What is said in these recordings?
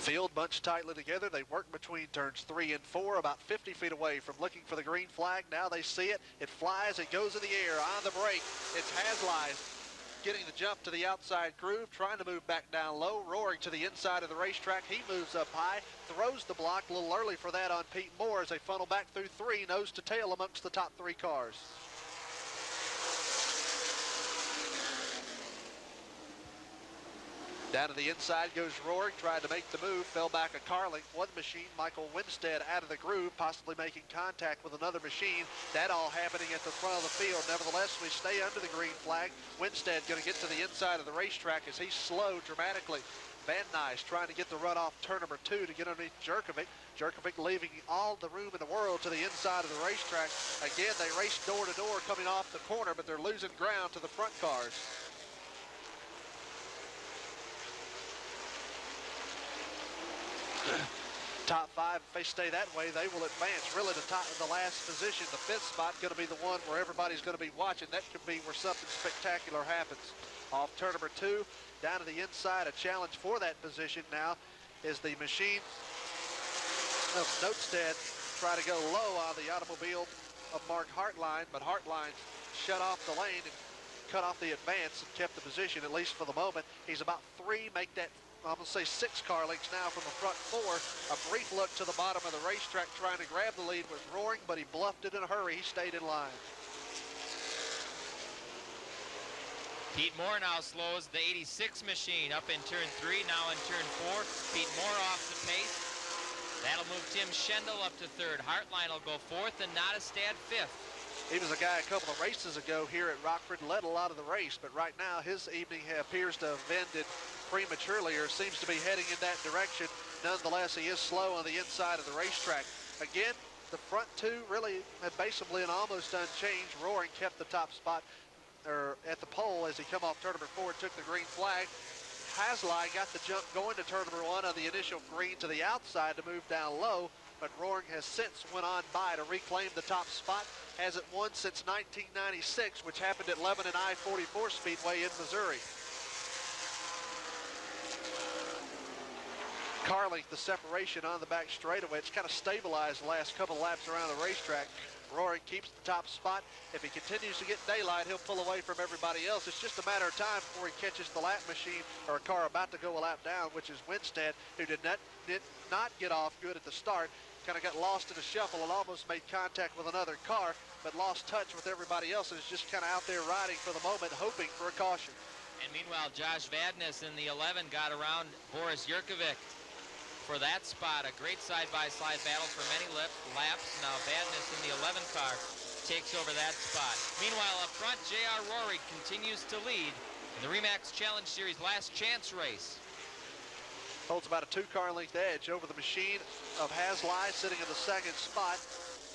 Field bunched tightly together. They work between turns 3 and 4, about 50 feet away from looking for the green flag. Now they see it. It flies. It goes in the air. On the break, it's Haslai getting the jump to the outside groove, trying to move back down low, roaring to the inside of the racetrack. He moves up high, throws the block a little early for that on Pete Moore as they funnel back through 3, nose to tail amongst the top 3 cars. Down to the inside goes Roaring, tried to make the move, fell back a car length. One machine, Michael Winstead, out of the groove, possibly making contact with another machine. That all happening at the front of the field. Nevertheless, we stay under the green flag. Winstead going to get to the inside of the racetrack as he slowed dramatically. Van Nuys trying to get the run off turn number 2 to get underneath Jerkovic. Jerkovic leaving all the room in the world to the inside of the racetrack. Again, they race door to door coming off the corner, but they're losing ground to the front cars. Top 5, if they stay that way, they will advance. Really the last position, the 5th spot, going to be the one where everybody's going to be watching. That could be where something spectacular happens. Off turn number 2, down to the inside, a challenge for that position now is the machine of Notestead. Try to go low on the automobile of Mark Hartline, but Hartline shut off the lane and cut off the advance and kept the position, at least for the moment. He's about 3, make that, I'm going to say 6 car lengths now from the front 4. A brief look to the bottom of the racetrack trying to grab the lead was Roaring, but he bluffed it in a hurry. He stayed in line. Pete Moore now slows the 86 machine up in turn 3, now in turn 4. Pete Moore off the pace. That'll move Tim Schendel up to 3rd. Hartline will go 4th and Nottestad 5th. He was a guy a couple of races ago here at Rockford, led a lot of the race, but right now his evening appears to have ended prematurely, or seems to be heading in that direction. Nonetheless, he is slow on the inside of the racetrack. Again, the front 2 really had basically an almost unchanged. Roaring kept the top spot at the pole as he come off turn number 4 and took the green flag. Haslai got the jump going to turn number 1 on the initial green to the outside to move down low, but Roaring has since went on by to reclaim the top spot. Hasn't won since 1996, which happened at Lebanon I-44 Speedway in Missouri. Car length, the separation on the back straightaway. It's kind of stabilized the last couple laps around the racetrack. Roaring keeps the top spot. If he continues to get daylight, he'll pull away from everybody else. It's just a matter of time before he catches the lap machine or a car about to go a lap down, which is Winstead, who did not get off good at the start. Kind of got lost in a shuffle and almost made contact with another car, but lost touch with everybody else and is just kind of out there riding for the moment, hoping for a caution. And meanwhile, Josh Vadnais in the 11 got around Boris Jerkovic for that spot. A great side-by-side battle for many laps. Now Vadnais in the 11 car takes over that spot. Meanwhile, up front, J.R. Roaring continues to lead in the Remax Challenge Series last chance race. Holds about a 2-car length edge over the machine of Haslai, sitting in the 2nd spot.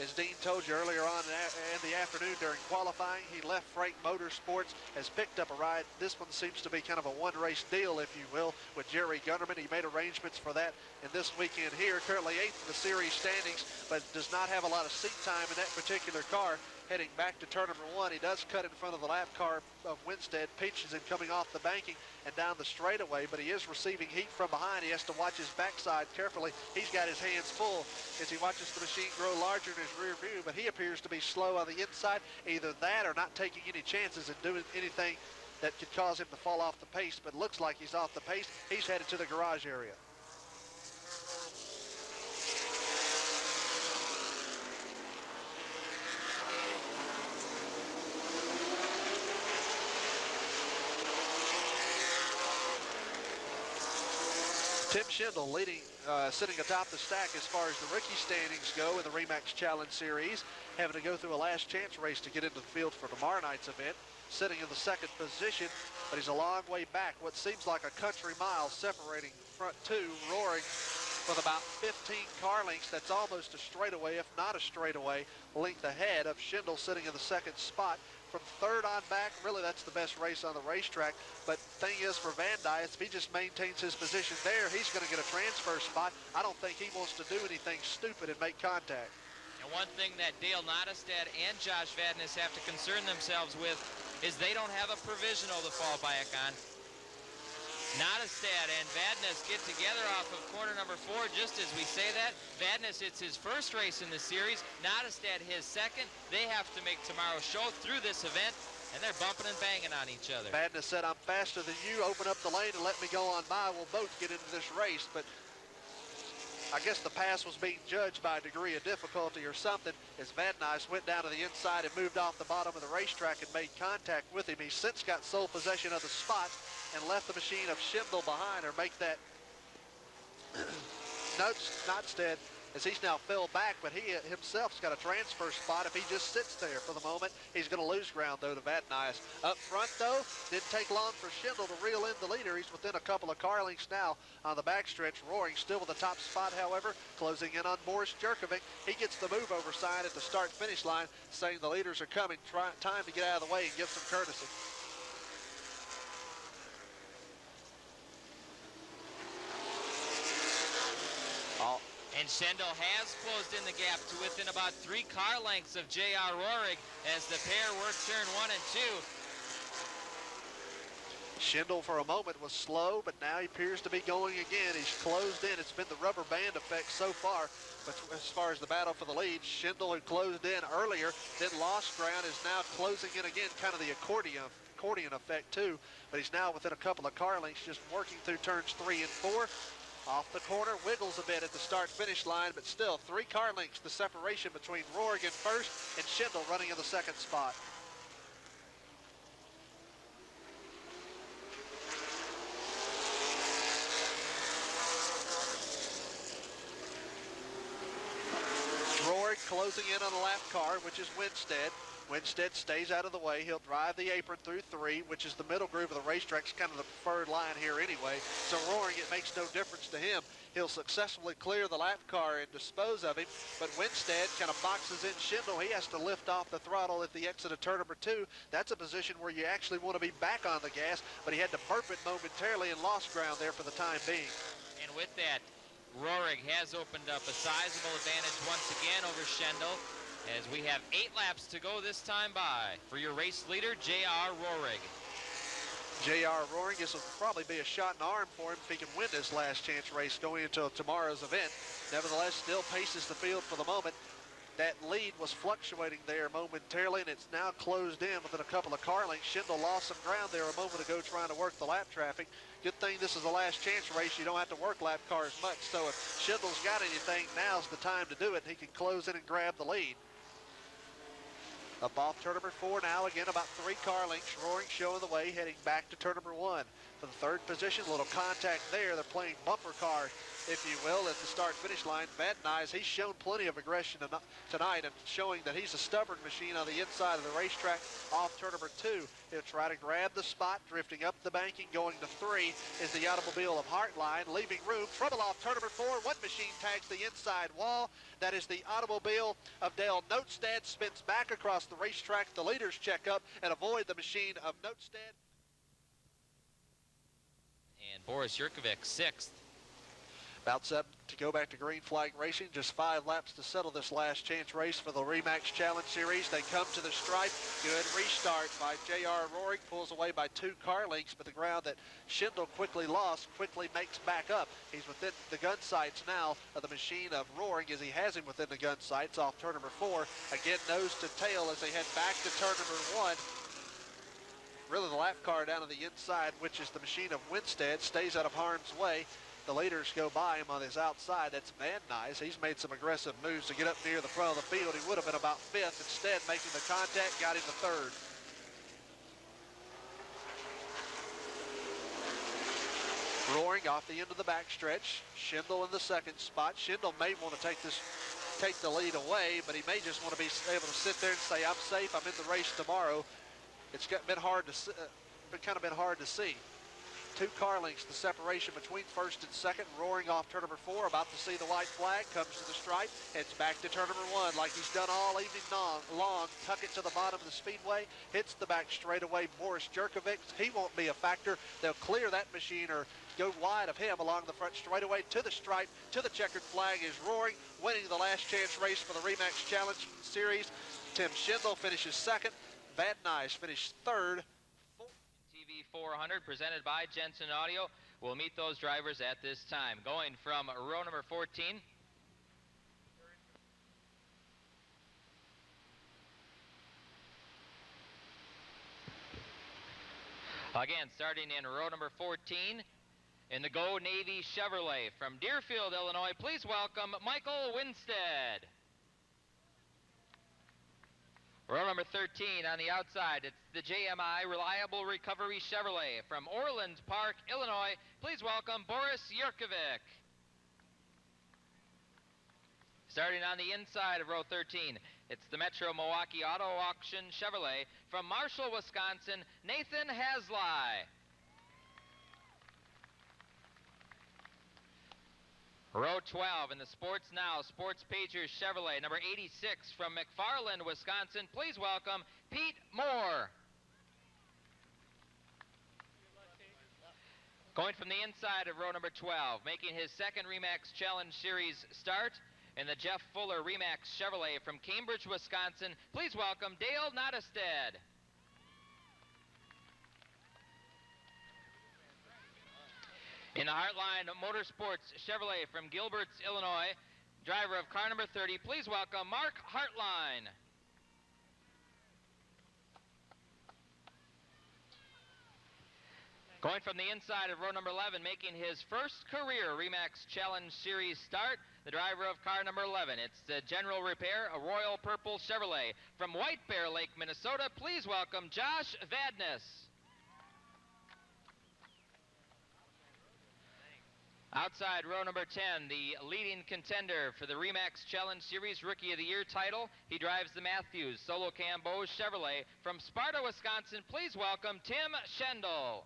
As Dean told you earlier on in the afternoon during qualifying, he left Freight Motorsports, has picked up a ride. This one seems to be kind of a one-race deal, if you will, with Jerry Gunnerman. He made arrangements for that in this weekend here. Currently 8th in the series standings, but does not have a lot of seat time in that particular car. Heading back to turn number 1, he does cut in front of the lap car of Winstead, pinches him coming off the banking and down the straightaway, but he is receiving heat from behind. He has to watch his backside carefully. He's got his hands full as he watches the machine grow larger in his rear view, but he appears to be slow on the inside. Either that or not taking any chances and doing anything that could cause him to fall off the pace, but looks like he's off the pace. He's headed to the garage area. Tim Schendel leading, sitting atop the stack as far as the rookie standings go in the Remax Challenge Series, having to go through a last chance race to get into the field for tomorrow night's event, sitting in the 2nd position, but he's a long way back, what seems like a country mile separating front 2, Roaring, with about 15 car lengths. That's almost a straightaway, if not a straightaway, length ahead of Schendel sitting in the 2nd spot. From 3rd on back, really that's the best race on the racetrack. But thing is, for Van Nuys, if he just maintains his position there, he's going to get a transfer spot. I don't think he wants to do anything stupid and make contact. And one thing that Dale Nottestad and Josh Vadnais have to concern themselves with is they don't have a provisional to fall back on. Nottestad and Vadnais get together off of corner number 4. Just as we say that, Vadnais, it's his first race in the series. Nottestad his second. They have to make tomorrow's show through this event, and they're bumping and banging on each other. Vadnais said, "I'm faster than you. Open up the lane and let me go on by. We'll both get into this race." But I guess the pass was being judged by a degree of difficulty or something, as Vadnais went down to the inside and moved off the bottom of the racetrack and made contact with him. He's since got sole possession of the spot and left the machine of Schindel behind, or make that Nottestad, as he's now fell back, but he himself's got a transfer spot. If he just sits there for the moment, he's going to lose ground, though, to Vadnais. Up front, though, didn't take long for Schindel to reel in the leader. He's within a couple of car lengths now on the backstretch. Roaring still with the top spot, however, closing in on Boris Jerkovic. He gets the move over sign at the start-finish line, saying the leaders are coming. Time to get out of the way and give some courtesy. And Schindel has closed in the gap to within about 3 car lengths of J.R. Rohrig as the pair work turn 1 and 2. Schindel for a moment was slow, but now he appears to be going again. He's closed in. It's been the rubber band effect so far. But as far as the battle for the lead, Schindel, who closed in earlier, then lost ground, is now closing in again, kind of the accordion effect too. But he's now within a couple of car lengths, just working through turns 3 and 4. Off the corner, wiggles a bit at the start-finish line, but still 3 car lengths the separation between Rohrig in first and Schindel running in the second spot. Rohrig closing in on the lap car, which is Winstead. Winstead stays out of the way. He'll drive the apron through 3, which is the middle groove of the racetrack. It's kind of the preferred line here anyway. So Rohrig, it makes no difference to him. He'll successfully clear the lap car and dispose of him. But Winstead kind of boxes in Schindel. He has to lift off the throttle at the exit of turn number 2. That's a position where you actually want to be back on the gas, but he had to burp it momentarily and lost ground there for the time being. And with that, Rohrig has opened up a sizable advantage once again over Schindel, as we have 8 laps to go this time by. For your race leader, J.R. Rohrig. J.R. Rohrig, this will probably be a shot in the arm for him if he can win this last chance race going into tomorrow's event. Nevertheless, still paces the field for the moment. That lead was fluctuating there momentarily, and it's now closed in within a couple of car lengths. Schindel lost some ground there a moment ago trying to work the lap traffic. Good thing this is the last chance race. You don't have to work lap cars much, so if Schindel's got anything, now's the time to do it. He can close in and grab the lead. Up off turn number 4 now, again about 3 car lengths. Rohrig showing the way, heading back to turn number 1. For the 3rd position, a little contact there. They're playing bumper car, if you will, at the start-finish line. Vadnais, he's shown plenty of aggression tonight and showing that he's a stubborn machine on the inside of the racetrack. Off turn number 2, he'll try to grab the spot, drifting up the banking. Going to 3 is the automobile of Hartline, leaving room. Trouble off turn number 4. One machine tags the inside wall. That is the automobile of Dale Nottestad. Spins back across the racetrack. The leaders check up and avoid the machine of Nottestad. And Boris Jerkovic, 6th. About 7 to go back to green flag racing. Just 5 laps to settle this last chance race for the Remax Challenge Series. They come to the stripe. Good restart by J.R. Rohrig. Pulls away by 2 car lengths, but the ground that Schindel quickly lost quickly makes back up. He's within the gun sights now of the machine of Rohrig, as he has him within the gun sights off turn number 4. Again, nose to tail as they head back to turn number 1. Really the lap car down to the inside, which is the machine of Winstead, stays out of harm's way. The leaders go by him on his outside. That's Vadnais. He's made some aggressive moves to get up near the front of the field. He would have been about 5th. Instead, making the contact, got him to 3rd. Rohrig off the end of the backstretch. Schindel in the 2nd spot. Schindel may want to take the lead away, but he may just want to be able to sit there and say, "I'm safe. I'm in the race tomorrow." It's been hard to see. 2 car lengths, the separation between 1st and 2nd. Rohrig off turn number 4, about to see the white flag, comes to the stripe, heads back to turn number 1 like he's done all evening long. Tuck it to the bottom of the speedway, hits the back straightaway. Boris Jerkovic, he won't be a factor. They'll clear that machine or go wide of him along the front straightaway to the stripe. To the checkered flag is Rohrig, winning the last chance race for the Remax Challenge Series. Tim Schindel finishes 2nd. Vadnais finished 3rd. TV 400 presented by Jensen Audio. We'll meet those drivers at this time. Going from row number 14. Again, starting in row number 14 in the Go Navy Chevrolet from Deerfield, Illinois, please welcome Michael Winstead. Row number 13 on the outside, it's the JMI Reliable Recovery Chevrolet from Orland Park, Illinois. Please welcome Boris Yurkovic. Starting on the inside of row 13, it's the Metro Milwaukee Auto Auction Chevrolet from Marshall, Wisconsin, Nathan Haslai. Row 12 in the Sports Now Sports Pagers Chevrolet, number 86 from McFarland, Wisconsin. Please welcome Pete Moore. Going from the inside of row number 12, making his second REMAX Challenge Series start in the Jeff Fuller REMAX Chevrolet from Cambridge, Wisconsin. Please welcome Dale Nottestead. In the Heartline Motorsports Chevrolet from Gilbert's, Illinois, driver of car number 30, please welcome Mark Hartline. Going from the inside of row number 11, making his first career REMAX Challenge Series start, the driver of car number 11. It's the General Repair, a Royal Purple Chevrolet from White Bear Lake, Minnesota. Please welcome Josh Vadnais. Outside row number 10, the leading contender for the REMAX Challenge Series Rookie of the Year title. He drives the Matthews Solo Cam Bose Chevrolet from Sparta, Wisconsin. Please welcome Tim Schendel.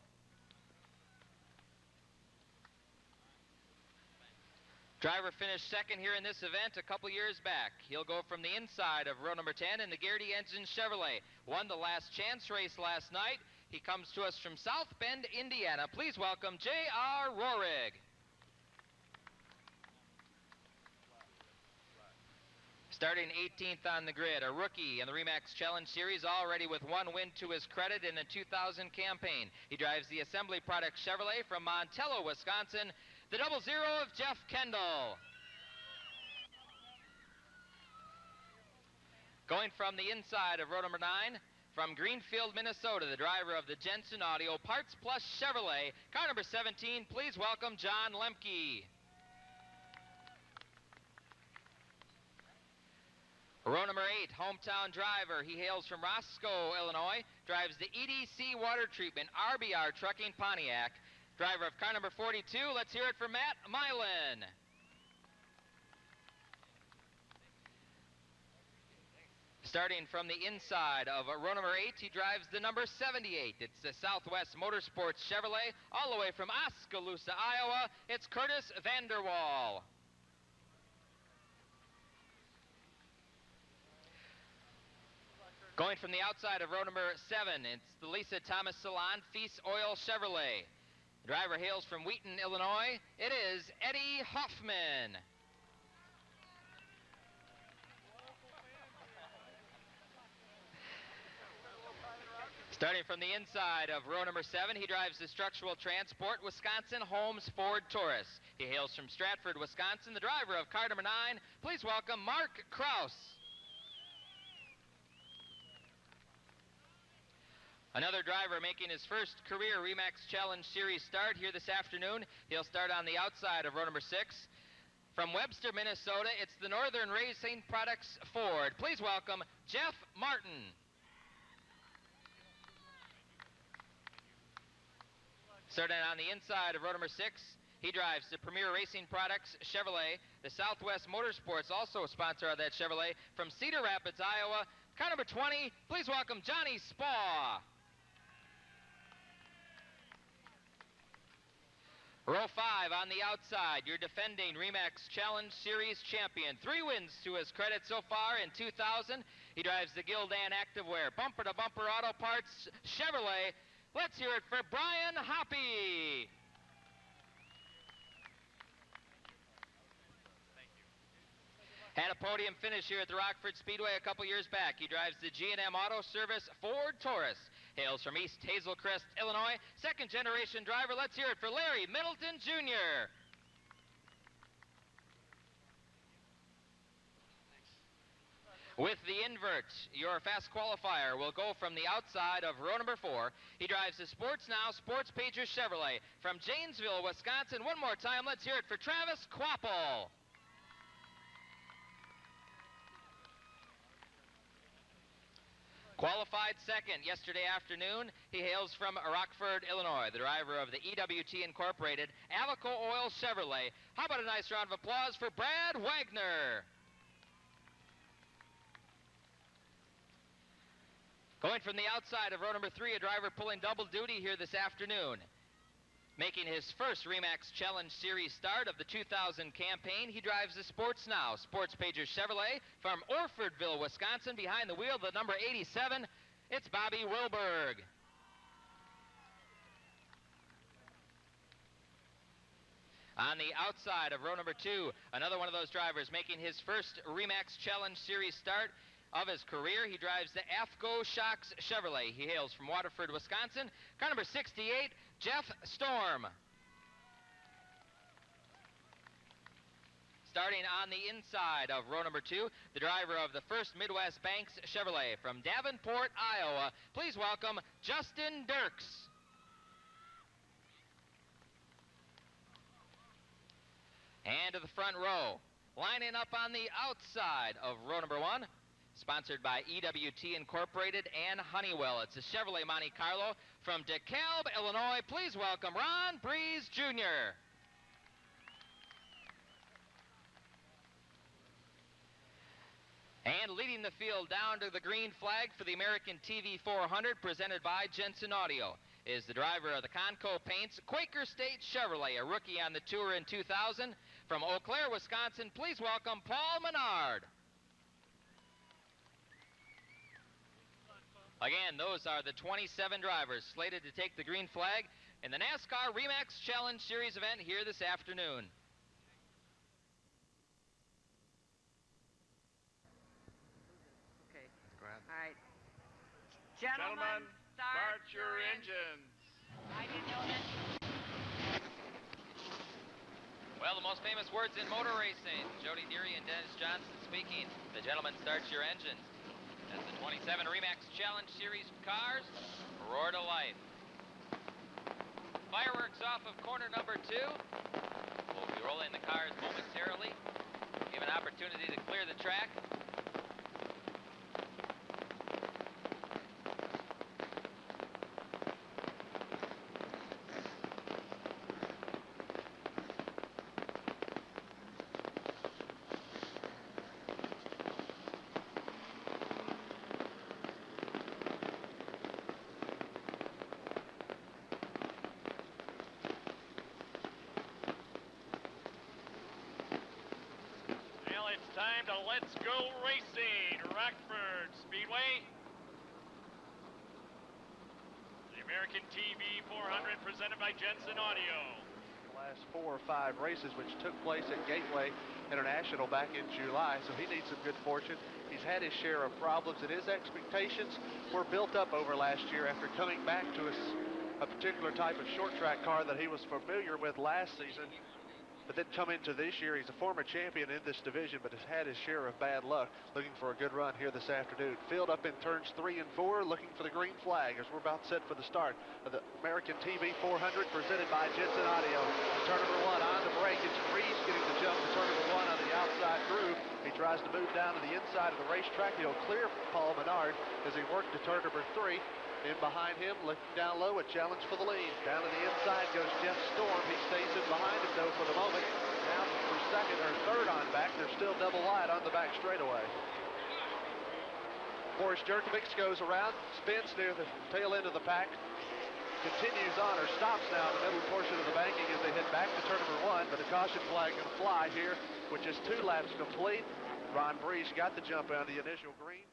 Driver finished second here in this event a couple years back. He'll go from the inside of row number 10 in the Garrity Engine Chevrolet. Won the last chance race last night. He comes to us from South Bend, Indiana. Please welcome J.R. Rohrig. Starting 18th on the grid, a rookie in the REMAX Challenge Series, already with one win to his credit in a 2000 campaign. He drives the Assembly Product Chevrolet from Montello, Wisconsin, the 00 of Jeff Kendall. Going from the inside of row number 9, from Greenfield, Minnesota, the driver of the Jensen Audio Parts Plus Chevrolet, car number 17, please welcome John Lemke. Row number 8, hometown driver. He hails from Roscoe, Illinois. Drives the EDC Water Treatment RBR Trucking Pontiac. Driver of car number 42. Let's hear it for Matt Milan. Starting from the inside of row number 8, he drives the number 78. It's the Southwest Motorsports Chevrolet, all the way from Oskaloosa, Iowa. It's Curtis Vanderwall. Going from the outside of row number 7, it's the Lisa Thomas Salon Feast Oil Chevrolet. The driver hails from Wheaton, Illinois. It is Eddie Hoffman. Starting from the inside of row number 7, he drives the Structural Transport Wisconsin Holmes Ford Taurus. He hails from Stratford, Wisconsin. The driver of car number 9, please welcome Mark Kraus. Another driver making his first career REMAX Challenge Series start here this afternoon. He'll start on the outside of row number 6. From Webster, Minnesota, it's the Northern Racing Products Ford. Please welcome Jeff Martin. Starting on the inside of row number 6, he drives the Premier Racing Products Chevrolet. The Southwest Motorsports, also a sponsor of that Chevrolet, from Cedar Rapids, Iowa. Car number 20, please welcome Johnny Spaw. Row 5 on the outside, your defending REMAX Challenge Series champion. 3 wins to his credit so far in 2000. He drives the Gildan Activewear bumper-to-bumper auto parts Chevrolet. Let's hear it for Brian Hoppy. Had a podium finish here at the Rockford Speedway a couple years back. He drives the G&M Auto Service Ford Taurus. hails from East Hazelcrest, Illinois. Second-generation driver. Let's hear it for Larry Middleton, Jr. With the invert, your fast qualifier will go from the outside of row number 4. He drives the Sports Now Sports Pager Chevrolet from Janesville, Wisconsin. One more time, let's hear it for Travis Quapple. Qualified second yesterday afternoon. He hails from Rockford, Illinois, the driver of the EWT Incorporated Avico Oil Chevrolet. How about a nice round of applause for Brad Wagner? Going from the outside of row number 3, a driver pulling double duty here this afternoon. Making his first REMAX Challenge Series start of the 2000 campaign, he drives the Sports Now Sports Pager Chevrolet from Orfordville, Wisconsin. Behind the wheel, the number 87, it's Bobby Wilberg. On the outside of row number 2, another one of those drivers making his first REMAX Challenge Series start of his career. He drives the AFCO Shocks Chevrolet. He hails from Waterford, Wisconsin. Car number 68, Jeff Storm. Starting on the inside of row number 2, the driver of the First Midwest Banks Chevrolet from Davenport, Iowa. Please welcome Justin Dirks. And to the front row, lining up on the outside of row number 1, sponsored by EWT Incorporated and Honeywell. It's a Chevrolet Monte Carlo from DeKalb, Illinois. Please welcome Ron Breeze, Jr. And leading the field down to the green flag for the American TV 400, presented by Jensen Audio, is the driver of the Conco Paints Quaker State Chevrolet, a rookie on the tour in 2000. From Eau Claire, Wisconsin, please welcome Paul Menard. Again, those are the 27 drivers slated to take the green flag in the NASCAR REMAX Challenge Series event here this afternoon. Okay. Go ahead. All right. Gentlemen, start your engines. I didn't know that. Well, the most famous words in motor racing. Jody Deary and Dennis Johnson speaking. The gentleman starts your engines. As the 27 REMAX Challenge Series cars roar to life. Fireworks off of corner number 2. We'll be rolling the cars momentarily. Give an opportunity to clear the track. It's time to Let's Go Racing, Rockford Speedway. The American TV 400 presented by Jensen Audio. The last 4 or 5 races which took place at Gateway International back in July, so he needs some good fortune. He's had his share of problems, and his expectations were built up over last year after coming back to a particular type of short track car that he was familiar with last season. But then come into this year, he's a former champion in this division, but has had his share of bad luck, looking for a good run here this afternoon. Field up in turns 3 and 4, looking for the green flag as we're about set for the start of the American TV 400, presented by Jensen Audio. Turn number 1 on the brake. It's Reese getting the jump to turn number 1 on the outside groove. He tries to move down to the inside of the racetrack. He'll clear Paul Menard as he works to turn number 3. In behind him, looking down low, a challenge for the lead. Down to the inside goes Jeff Storm. He stays in behind him, though, for the moment. Now for second or third on back. They're still double wide on the back straightaway. Boris Jerkovic goes around, spins near the tail end of the pack, continues on, or stops now in the middle portion of the banking as they head back to turn number 1, but a caution flag going to fly here, with just 2 laps complete. Ron Breeze got the jump on the initial green.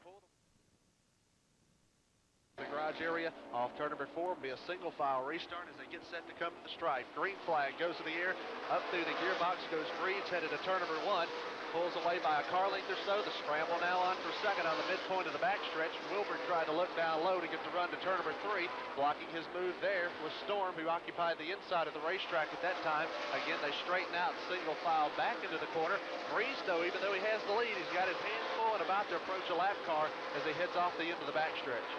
The garage area off turn number 4 will be a single file restart as they get set to come to the stripe. Green flag goes to the air, up through the gearbox goes Breeze, headed to turn number 1. pulls away by a car length or so. The scramble now on for second on the midpoint of the backstretch. Wilbur tried to look down low to get the run to turn number 3. Blocking his move there was Storm, who occupied the inside of the racetrack at that time. Again, they straighten out, single file back into the corner. Breeze, though, even though he has the lead, he's got his hands full and about to approach a lap car as he heads off the end of the backstretch.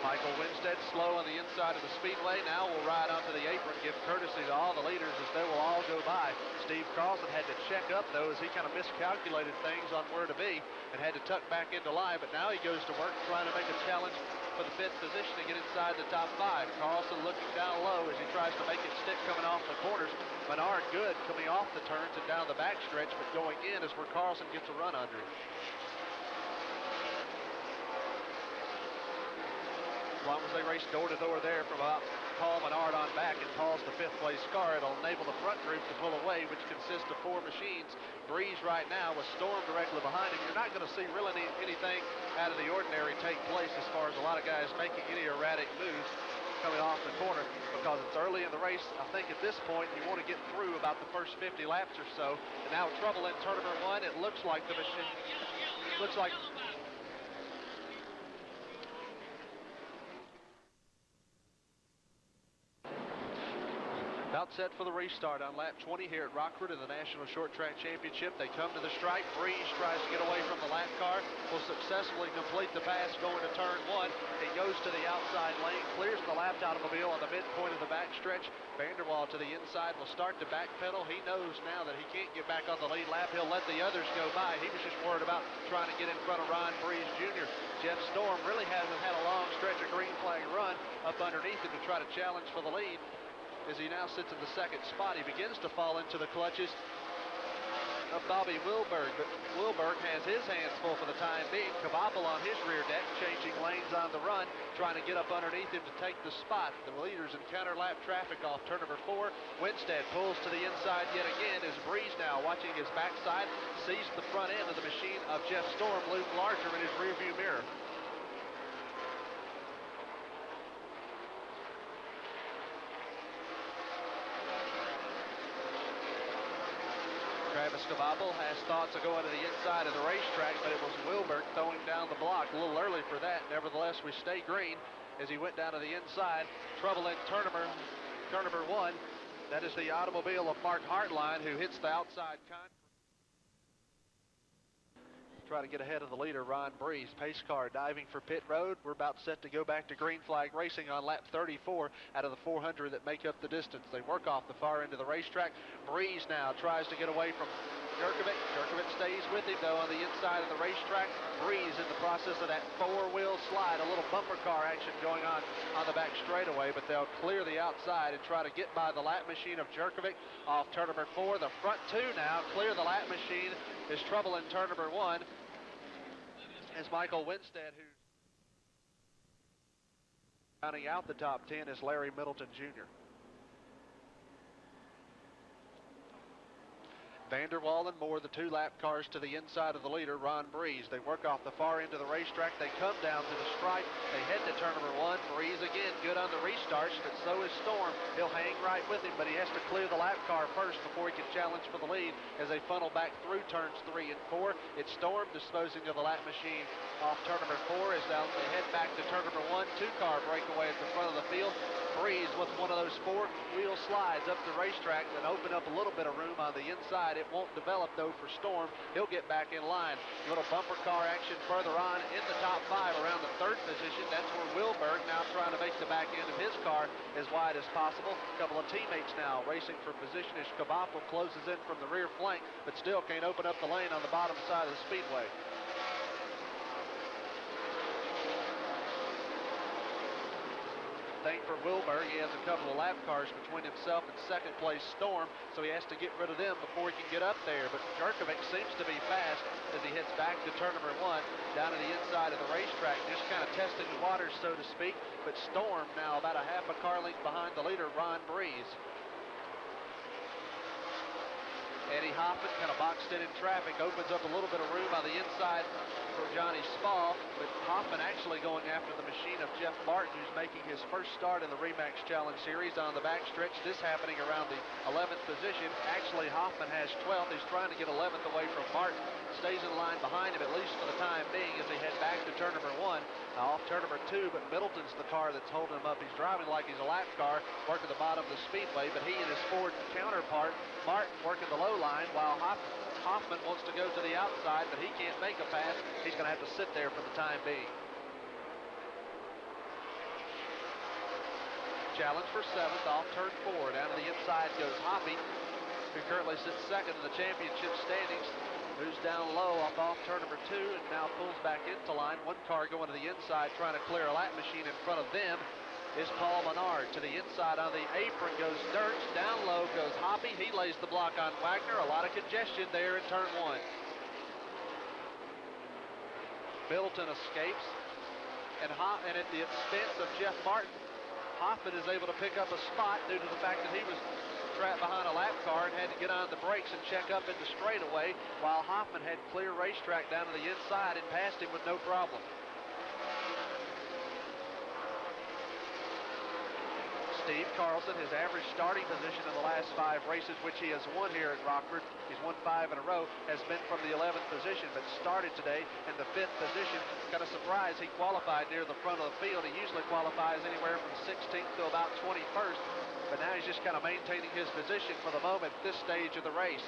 Michael Winstead slow on the inside of the Speedway. Now will ride onto the apron, give courtesy to all the leaders as they will all go by. Steve Carlson had to check up, though, as he kind of miscalculated things on where to be and had to tuck back into line. But now he goes to work trying to make a challenge for the 5th position to get inside the top 5. Carlson looking down low as he tries to make it stick coming off the corners. Menard good coming off the turns and down the backstretch, but going in is where Carlson gets a run under him. As long as they race door-to-door there from about Paul Menard on back, and Paul's the 5th place car, it'll enable the front group to pull away, which consists of 4 machines. Breeze right now with Storm directly behind him. You're not going to see really anything out of the ordinary take place as far as a lot of guys making any erratic moves coming off the corner, because it's early in the race. I think at this point you want to get through about the first 50 laps or so. And now trouble in turn number 1. It looks like the machine, about set for the restart on lap 20 here at Rockford in the National Short Track Championship. They come to the stripe. Breeze tries to get away from the lap car. Will successfully complete the pass going to turn 1. It goes to the outside lane, clears the lapped automobile on the midpoint of the backstretch. Vanderwall to the inside will start to backpedal. He knows now that he can't get back on the lead lap. He'll let the others go by. He was just worried about trying to get in front of Ron Breeze Jr. Jeff Storm really hasn't had a long stretch of green flag run up underneath him to try to challenge for the lead. As he now sits in the 2nd spot, he begins to fall into the clutches of Bobby Wilberg, but Wilberg has his hands full for the time being. Kabapel on his rear deck, changing lanes on the run, trying to get up underneath him to take the spot. The leaders in counter lap traffic off turn number 4. Winstead pulls to the inside yet again as Breeze now watching his backside, sees the front end of the machine of Jeff Storm loom larger in his rearview mirror. Travis Kabapel has thoughts of going to the inside of the racetrack, but it was Wilbert throwing down the block a little early for that. Nevertheless, we stay green as he went down to the inside. Trouble in turn number 1. That is the automobile of Mark Hartline, who hits the outside concrete. Try to get ahead of the leader, Ron Breeze. Pace car diving for pit road. We're about set to go back to green flag racing on lap 34 out of the 400 that make up the distance. They work off the far end of the racetrack. Breeze now tries to get away from Jerkovic. Jerkovic stays with him, though, on the inside of the racetrack. Breeze in the process of that 4-wheel slide. A little bumper car action going on the back straightaway, but they'll clear the outside and try to get by the lap machine of Jerkovic off turn number 4. The front 2 now clear the lap machine. Is trouble in turn number 1. As Michael Winstead, who's rounding out the top 10, is Larry Middleton Jr. Vanderwall and Moore, the 2 lap cars to the inside of the leader, Ron Breeze. They work off the far end of the racetrack. They come down to the stripe. They head to turn number 1. Breeze again good on the restarts, but so is Storm. He'll hang right with him, but he has to clear the lap car first before he can challenge for the lead as they funnel back through turns 3 and 4. It's Storm disposing of the lap machine off turn number 4 as they head back to turn number 1. 2-car breakaway at the front of the field. Breeze with one of those 4-wheel slides up the racetrack that open up a little bit of room on the inside. It won't develop, though, for Storm. He'll get back in line. Little bumper car action further on in the top 5 around the 3rd position. That's where Wilberg now trying to make the back end of his car as wide as possible. A couple of teammates now racing for position as Kabapel closes in from the rear flank, but still can't open up the lane on the bottom side of the Speedway. Thing for Wilberg, he has a couple of lap cars between himself and 2nd place Storm, so he has to get rid of them before he can get up there. But Jerkovic seems to be fast as he heads back to turn number 1 down to the inside of the racetrack, just kind of testing the waters, so to speak. But Storm now about a half a car length behind the leader, Ron Breeze. Eddie Hoffman kind of boxed in traffic, opens up a little bit of room on the inside for Johnny Spall, but Hoffman actually going after the machine of Jeff Martin, who's making his first start in the Remax Challenge Series on the backstretch. This happening around the 11th position. Actually, Hoffman has 12th. He's trying to get 11th away from Martin. Stays in line behind him, at least for the time being, as they head back to turn number 1. Now off turn number 2, but Middleton's the car that's holding him up. He's driving like he's a lap car, working the bottom of the Speedway, but he and his Ford counterpart, Martin, working the low line, while Hoffman wants to go to the outside, but he can't make a pass. He's going to have to sit there for the time being. Challenge for 7th, off turn 4. Down to the inside goes Hoppy, who currently sits 2nd in the championship standings. Moves down low off turn number 2 and now pulls back into line. One car going to the inside trying to clear a lap machine in front of them is Paul Menard. To the inside on the apron goes Dirks. Down low goes Hoppy. He lays the block on Wagner. A lot of congestion there in turn 1. Middleton escapes, and at the expense of Jeff Martin, Hoffman is able to pick up a spot due to the fact that he was trapped behind a lap car and had to get on the brakes and check up into straightaway, while Hoffman had clear racetrack down to the inside and passed him with no problem. Steve Carlson, his average starting position in the last 5 races, which he has won here at Rockford, he's won 5 in a row, has been from the 11th position, but started today in the 5th position. Kind of surprised he qualified near the front of the field. He usually qualifies anywhere from 16th to about 21st, but now he's just kind of maintaining his position for the moment at this stage of the race.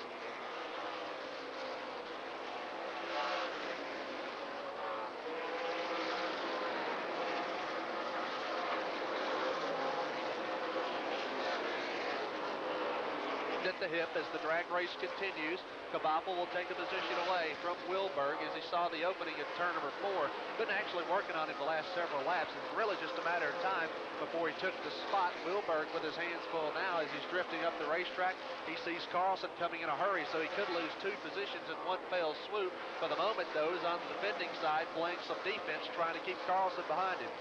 At the hip as the drag race continues. Kabapel will take a position away from Wilberg as he saw the opening at turn number 4. Been actually working on him the last several laps. It's really just a matter of time before he took the spot. Wilberg with his hands full now as he's drifting up the racetrack. He sees Carlson coming in a hurry, so he could lose 2 positions in one fell swoop. For the moment, though, is on the defending side playing some defense, trying to keep Carlson behind him.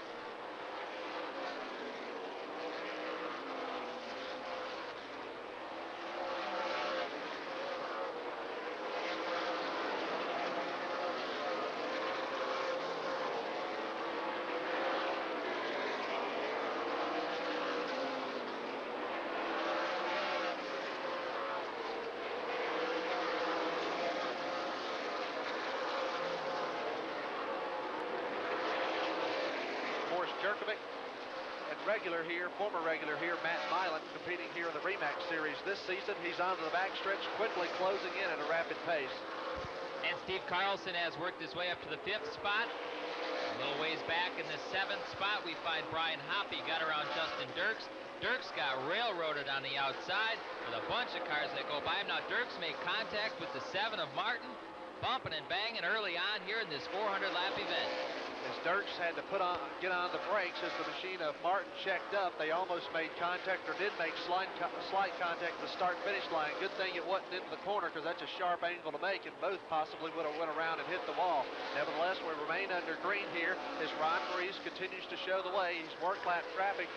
Jerkovic and former regular here, Matt Milan, competing here in the Remax Series this season. He's on to the backstretch, quickly closing in at a rapid pace. And Steve Carlson has worked his way up to the 5th spot. A little ways back in the 7th spot, we find Brian Hoppy got around Justin Dirks. Dirks got railroaded on the outside with a bunch of cars that go by him. Now Dirks made contact with the 7 of Martin, bumping and banging early on here in this 400-lap event. As Dirks had to get on the brakes as the machine of Martin checked up, they almost made contact, or did make slight contact at the start-finish line. Good thing it wasn't into the corner, because that's a sharp angle to make, and both possibly would have went around and hit the wall. Nevertheless, we remain under green here as Ron Breeze continues to show the way. He's worked lap traffic.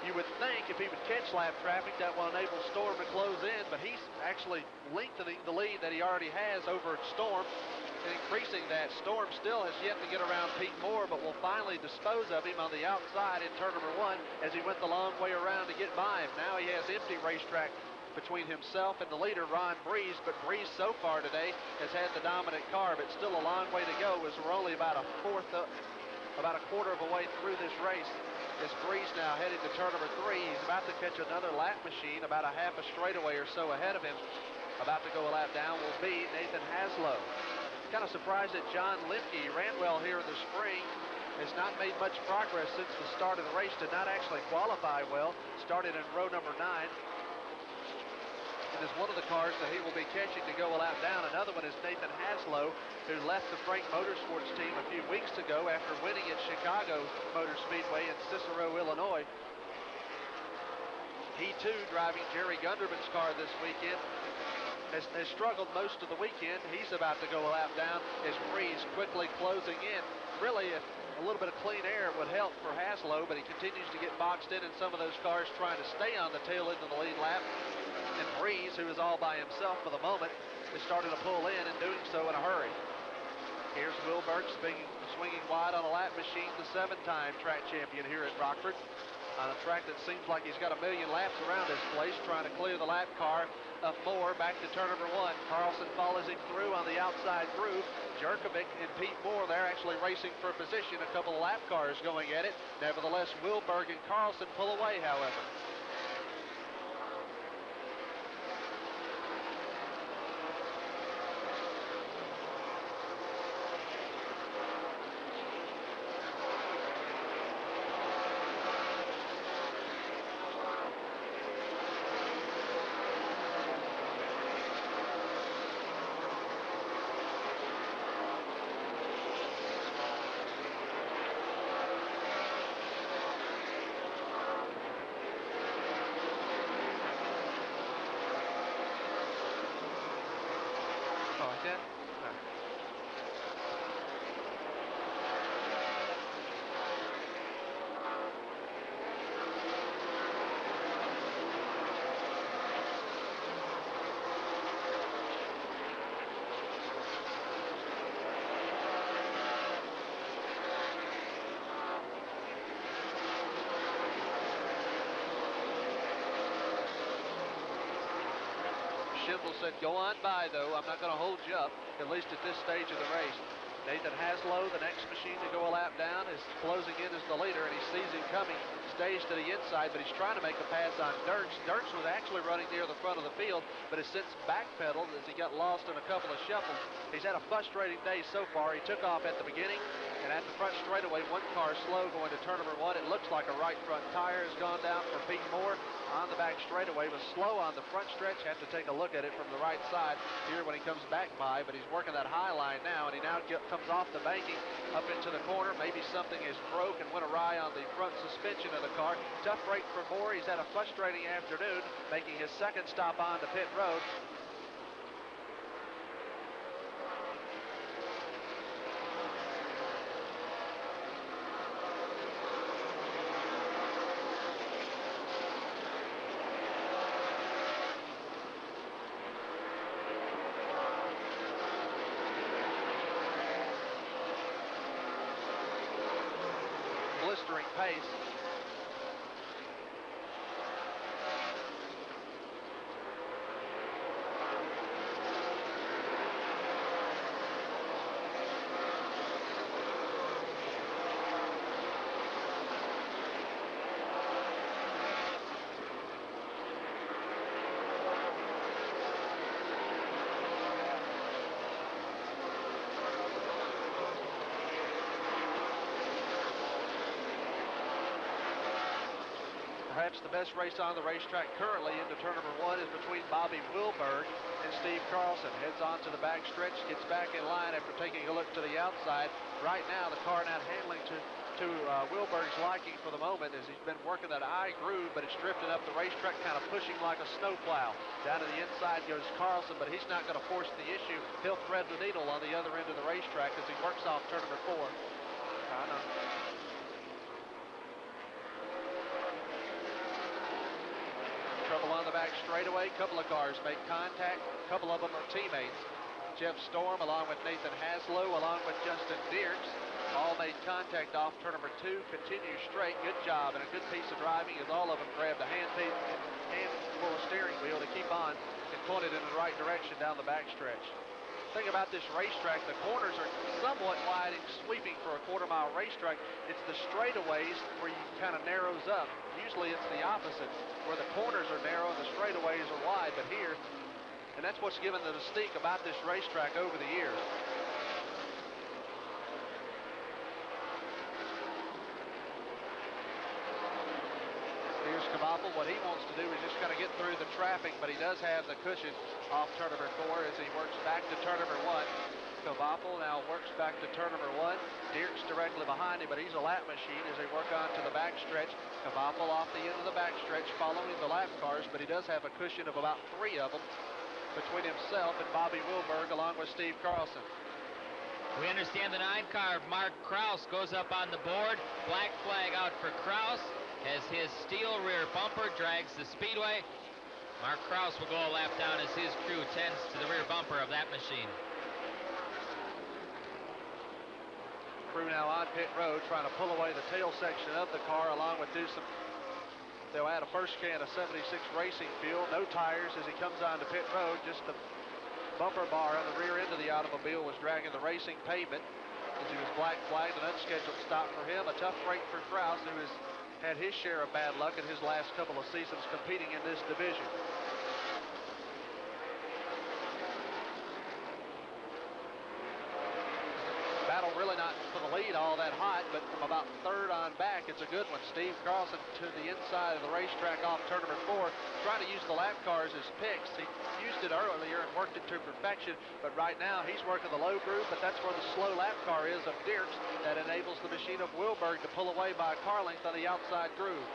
You would think if he would catch lap traffic, that will enable Storm to close in, but he's actually lengthening the lead that he already has over Storm, and increasing that. Storm still has yet to get around Pete Moore, but will finally dispose of him on the outside in turn number 1 as he went the long way around to get by him. Now he has empty racetrack between himself and the leader, Ron Breeze, but Breeze so far today has had the dominant car, but still a long way to go as we're only about a quarter of a way through this race. As Breeze now heading to turn number 3, he's about to catch another lap machine about a half a straightaway or so ahead of him. About to go a lap down will be Nathan Haslow. Kind of surprised that John Limke ran well here in the spring. Has not made much progress since the start of the race. Did not actually qualify well. Started in row number 9. And is one of the cars that he will be catching to go a lap down. Another one is Nathan Haslow, who left the Frank Motorsports team a few weeks ago after winning at Chicago Motor Speedway in Cicero, Illinois. He too, driving Jerry Gunderman's car this weekend, has struggled most of the weekend. He's about to go a lap down as Breeze quickly closing in. Really, a little bit of clean air would help for Haslow, but he continues to get boxed in some of those cars trying to stay on the tail end of the lead lap. And Breeze, who is all by himself for the moment, is starting to pull in and doing so in a hurry. Here's Wilberg swinging wide on a lap machine, the 7-time track champion here at Rockford, on a track that seems like he's got a million laps around this place, trying to clear the lap car of Moore back to turn number 1. Carlson follows him through on the outside groove. Jerkovic and Pete Moore, they're actually racing for position. A couple of lap cars going at it. Nevertheless, Wilberg and Carlson pull away, however. Schindel said, go on by, though. I'm not going to hold you up, at least at this stage of the race. Nathan Haslow, the next machine to go a lap down, is closing in as the leader, and he sees him coming, stays to the inside, but he's trying to make a pass on Dirks. Dirks was actually running near the front of the field, but has since backpedaled as he got lost in a couple of shuffles. He's had a frustrating day so far. He took off at the beginning, and at the front straightaway, one car slow going to turn number 1. It looks like a right front tire has gone down for Pete Moore. On the back straightaway, was slow on the front stretch. Have to take a look at it from the right side here when he comes back by, but he's working that high line now, and he now comes off the banking up into the corner. Maybe something is broke and went awry on the front suspension of the car. Tough break for Moore. He's had a frustrating afternoon, making his second stop on the pit road. Blistering pace. Perhaps the best race on the racetrack currently into turn number 1 is between Bobby Wilberg and Steve Carlson. Heads on to the back stretch, gets back in line after taking a look to the outside. Right now, the car not handling to Wilberg's liking for the moment, as he's been working that high groove, but it's drifting up the racetrack, kind of pushing like a snowplow. Down to the inside goes Carlson, but he's not going to force the issue. He'll thread the needle on the other end of the racetrack as he works off turn number 4. I know. Trouble on the back straightaway. Couple of cars make contact. Couple of them are teammates. Jeff Storm along with Nathan Haslow along with Justin Dierks all made contact off turn number 2. Continue straight. Good job and a good piece of driving as all of them grabbed a hand for a steering wheel to keep on and pointed in the right direction down the back stretch. Thing about this racetrack, the corners are somewhat wide and sweeping for a quarter-mile racetrack. It's the straightaways where you kind of narrows up. Usually it's the opposite, where the corners are narrow and the straightaways are wide, but here, and that's what's given the mystique about this racetrack over the years. Here's Kvappel. What he wants to do is just kind of get through the traffic, but he does have the cushion off turn number 4 as he works back to turn number 1. Kvappel now works back to turn number 1. Dierks directly behind him, but he's a lap machine as they work on to the back stretch. Kvappel off the end of the back stretch following the lap cars, but he does have a cushion of about 3 of them between himself and Bobby Wilberg along with Steve Carlson. We understand the 9 car of Mark Kraus goes up on the board. Black flag out for Kraus as his steel rear bumper drags the Speedway. Mark Kraus will go a lap down as his crew tends to the rear bumper of that machine. Crew now on pit road trying to pull away the tail section of the car along with they'll add a first can of 76 Racing fuel. No tires as he comes onto pit road. Just the bumper bar on the rear end of the automobile was dragging the racing pavement as he was black flagged. An unscheduled stop for him. A tough break for Kraus, who has had his share of bad luck in his last couple of seasons competing in this division. Battle really not for the lead all that hot, but from about third on back, it's a good one. Steve Carlson to the inside of the racetrack off turn number 4, trying to use the lap cars as picks. He used it earlier and worked it to perfection, but right now he's working the low groove, but that's where the slow lap car is of Dierks that enables the machine of Wilberg to pull away by a car length on the outside groove.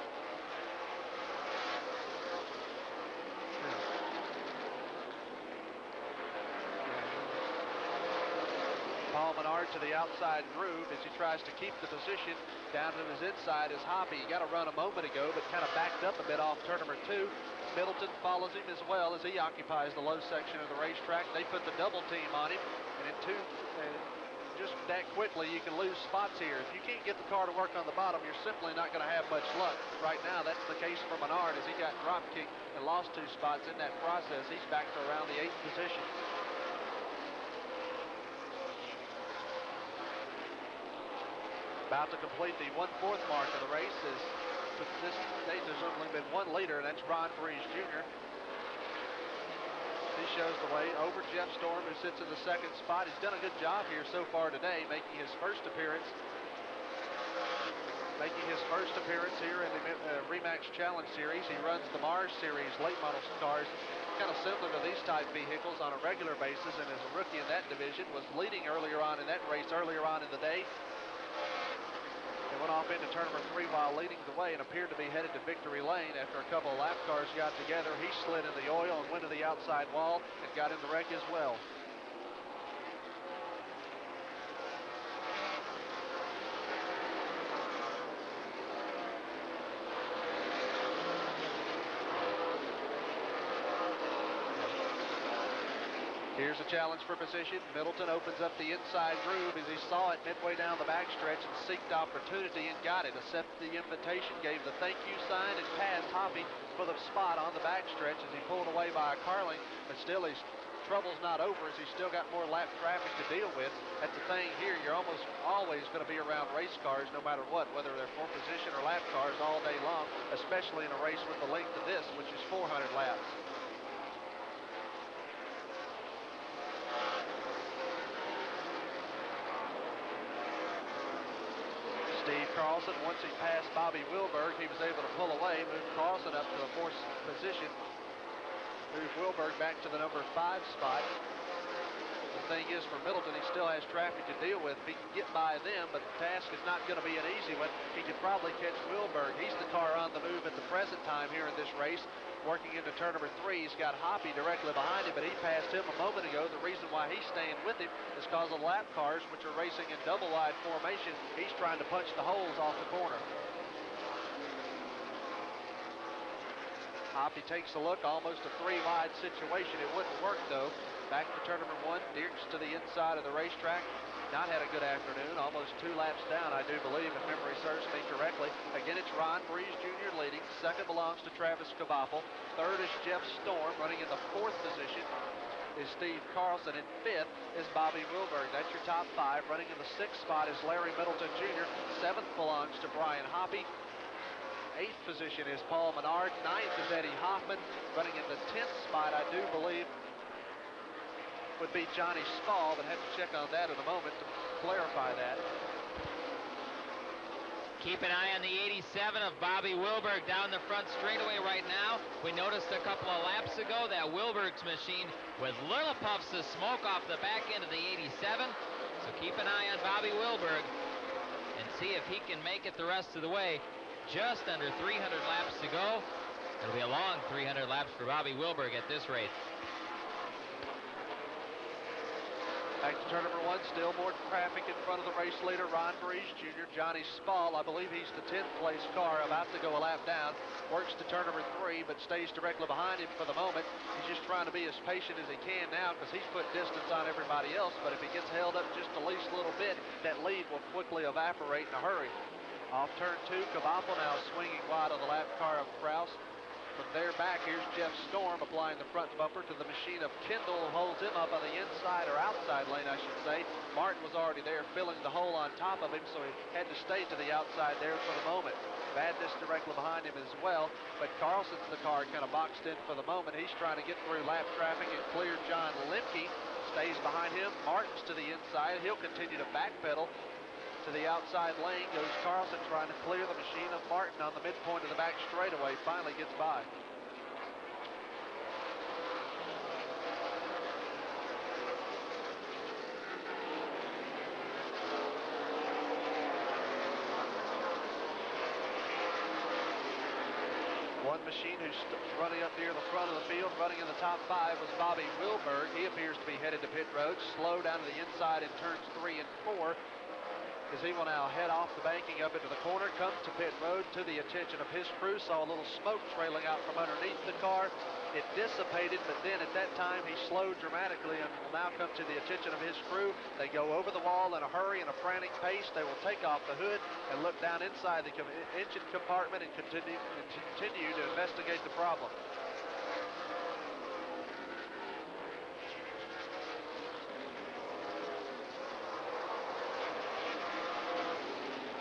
Paul Menard to the outside groove as he tries to keep the position. Down to his inside is Hoppy. He got a run a moment ago, but kind of backed up a bit off turn number 2. Middleton follows him as well as he occupies the low section of the racetrack. They put the double team on him, and just that quickly you can lose spots here. If you can't get the car to work on the bottom, you're simply not going to have much luck. Right now, that's the case for Menard as he got drop kicked and lost 2 spots in that process. He's back to around the 8th position. About to complete the 1/4 mark of the race. To this stage, there's only been one leader, and that's Ron Breeze Jr. He shows the way over Jeff Storm, who sits in the 2nd spot. He's done a good job here so far today, making his first appearance here in the Remax Challenge Series. He runs the Mars Series late model cars, kind of similar to these type vehicles on a regular basis, and as a rookie in that division, was leading earlier on in that race earlier on in the day. He went off into turn number 3 while leading the way and appeared to be headed to victory lane. After a couple of lap cars got together, he slid in the oil and went to the outside wall and got in the wreck as well. Here's a challenge for position. Middleton opens up the inside groove as he saw it midway down the backstretch and seeked opportunity and got it. Accepted the invitation, gave the thank you sign, and passed Hoppy for the spot on the backstretch as he pulled away by a car length. But still, his trouble's not over as he's still got more lap traffic to deal with. That's the thing here. You're almost always going to be around race cars no matter what, whether they're for position or lap cars all day long, especially in a race with the length of this, which is 400 laps. Steve Carlson, once he passed Bobby Wilberg, he was able to pull away, move Carlson up to a 4th position, move Wilberg back to the number 5 spot. The thing is, for Middleton, he still has traffic to deal with. If he can get by them, but the task is not going to be an easy one, he could probably catch Wilberg. He's the car on the move at the present time here in this race. Working into turn number 3, he's got Hoppy directly behind him, but he passed him a moment ago. The reason why he's staying with him is because of lap cars, which are racing in double wide formation. He's trying to punch the holes off the corner. Hoppy takes a look, almost a 3-wide situation. It wouldn't work though. Back to turn number 1, Dierks to the inside of the racetrack. Not had a good afternoon, almost 2 laps down, I do believe, if memory serves me correctly. Again, it's Ron Breeze Jr. leading. 2nd belongs to Travis Kvaffel. 3rd is Jeff Storm. Running in the 4th position is Steve Carlson, and 5th is Bobby Wilberg. That's your top 5. Running in the 6th spot is Larry Middleton Jr. 7th belongs to Brian Hoppy. 8th position is Paul Menard. 9th is Eddie Hoffman. Running in the 10th spot, I do believe, would be Johnny Spall, but have to check on that in a moment to clarify that. Keep an eye on the 87 of Bobby Wilberg down the front straightaway right now. We noticed a couple of laps ago that Wilberg's machine with little puffs of smoke off the back end of the 87. So keep an eye on Bobby Wilberg and see if he can make it the rest of the way. Just under 300 laps to go. It'll be a long 300 laps for Bobby Wilberg at this rate. Back to turn number 1, still more traffic in front of the race leader, Ron Breeze Jr. Johnny Spall, I believe he's the 10th place car, about to go a lap down. Works to turn number 3, but stays directly behind him for the moment. He's just trying to be as patient as he can now because he's put distance on everybody else, but if he gets held up just the least little bit, that lead will quickly evaporate in a hurry. Off turn 2, Kabapel now swinging wide of the lap car of Kraus. From there back, here's Jeff Storm applying the front bumper to the machine of Kendall, who holds him up on the inside or outside lane, I should say. Martin was already there filling the hole on top of him, so he had to stay to the outside there for the moment. Badness directly behind him as well, but Carlson's the car kind of boxed in for the moment. He's trying to get through lap traffic and clear John Lemke. Stays behind him. Martin's to the inside. He'll continue to backpedal. To the outside lane goes Carlson, trying to clear the machine of Martin on the midpoint of the back straightaway. Finally gets by. One machine who's running up near the front of the field, running in the top 5, was Bobby Wilberg. He appears to be headed to pit road. Slow down to the inside in turns 3 and 4. As he will now head off the banking up into the corner, come to pit road to the attention of his crew. Saw a little smoke trailing out from underneath the car. It dissipated, but then at that time he slowed dramatically and will now come to the attention of his crew. They go over the wall in a hurry, in a frantic pace. They will take off the hood and look down inside the engine compartment and continue to investigate the problem.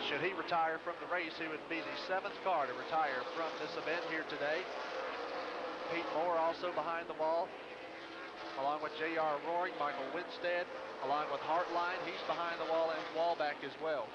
Should he retire from the race, he would be the 7th car to retire from this event here today. Pete Moore also behind the wall, along with J.R. Roaring, Michael Winstead, along with Hartline. He's behind the wall and Wallback as well.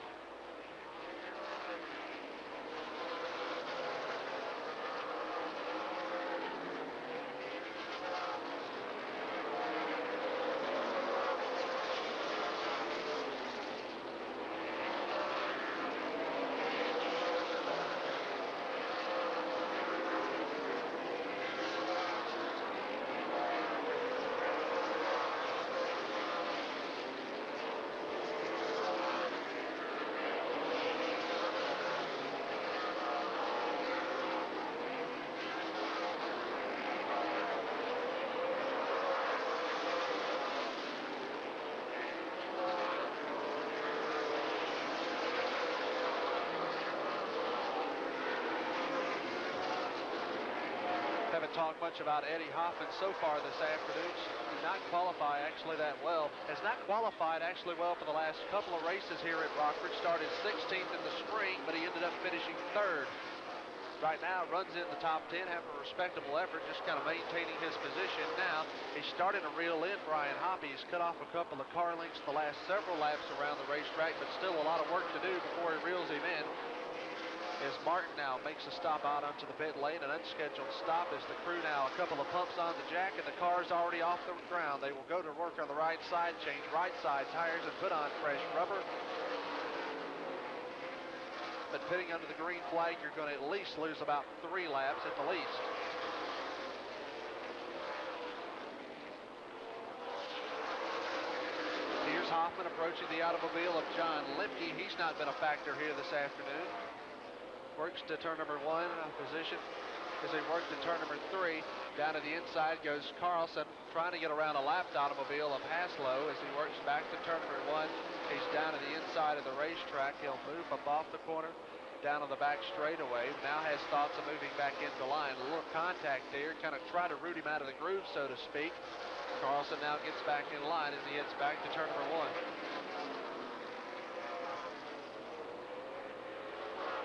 Haven't talked much about Eddie Hoffman so far this afternoon. Did not qualify actually that well. Has not qualified actually well for the last couple of races here at Rockford. Started 16th in the spring, but he ended up finishing 3rd. Right now runs in the top 10, having a respectable effort, just kind of maintaining his position now. He's starting to reel in Brian Hoppe. He's cut off a couple of car lengths the last several laps around the racetrack, but still a lot of work to do before he reels him in. As Martin now makes a stop out onto the pit lane, an unscheduled stop as the crew now a couple of pumps on the jack and the car's already off the ground. They will go to work on the right side, change right side tires and put on fresh rubber. But pitting under the green flag, you're going to at least lose about 3 laps at the least. Here's Hoffman approaching the automobile of John Lemke. He's not been a factor here this afternoon. Works to turn number 1 position as they work to turn number 3. Down to the inside goes Carlson, trying to get around a lapped automobile of Haslow as he works back to turn number 1. He's down to the inside of the racetrack. He'll move up off the corner, down on the back straightaway. Now has thoughts of moving back into line. A little contact there, kind of try to root him out of the groove, so to speak. Carlson now gets back in line as he heads back to turn number 1.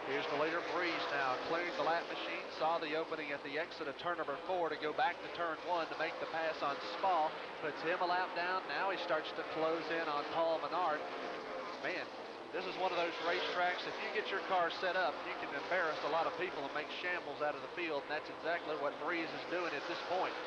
Here's the leader, Breeze, now clearing the lap machine. Saw the opening at the exit of turn number 4 to go back to turn 1 to make the pass on Spall. Puts him a lap down. Now he starts to close in on Paul Menard. Man, this is one of those racetracks. If you get your car set up, you can embarrass a lot of people and make shambles out of the field. And that's exactly what Breeze is doing at this point.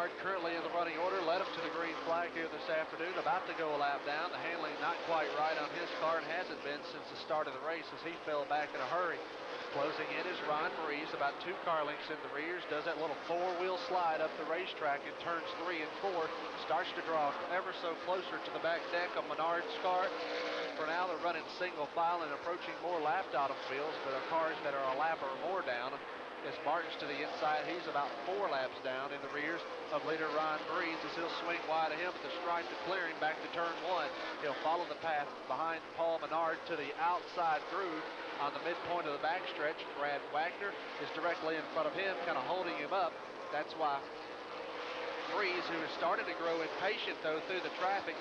Menard currently in the running order, led him to the green flag here this afternoon, about to go a lap down. The handling not quite right on his car and hasn't been since the start of the race as he fell back in a hurry. Closing in is Ron Breeze, about 2 car lengths in the rears, does that little 4-wheel slide up the racetrack in turns 3 and 4, starts to draw ever so closer to the back deck of Menard's car. For now, they're running single file and approaching more lapped automobiles, but are cars that are a lap or more down. As Martin's to the inside, he's about 4 laps down in the rears of leader Ron Breeze as he'll swing wide of him at the stripe to clearing back to turn 1. He'll follow the path behind Paul Menard to the outside groove on the midpoint of the backstretch. Brad Wagner is directly in front of him, kind of holding him up. That's why Breeze, who is starting to grow impatient though through the traffic,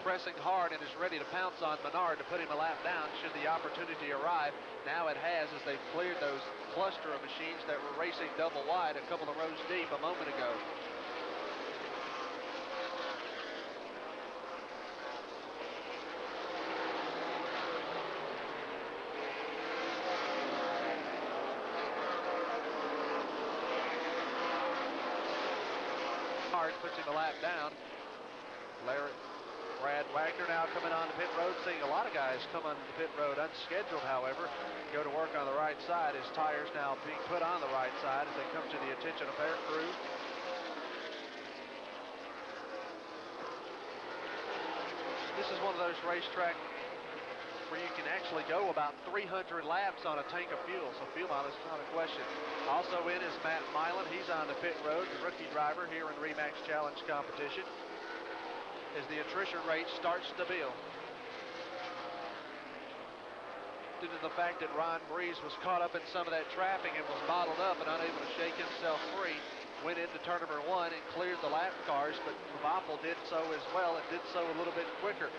pressing hard and is ready to pounce on Menard to put him a lap down should the opportunity arrive. Now it has, as they've cleared those cluster of machines that were racing double wide a couple of rows deep a moment ago. Hard puts him a lap down. Brad Wagner now coming on the pit road, seeing a lot of guys come onto the pit road unscheduled, however, go to work on the right side. His tires now being put on the right side as they come to the attention of their crew. This is one of those racetracks where you can actually go about 300 laps on a tank of fuel, so fuel mileage is not a question. Also in is Matt Milan. He's on the pit road, the rookie driver here in Remax Challenge competition, as the attrition rate starts to build. Due to the fact that Ron Breeze was caught up in some of that traffic and was bottled up and unable to shake himself free, went into turn number 1 and cleared the lap cars, but Kvapil did so as well and did so a little bit quicker.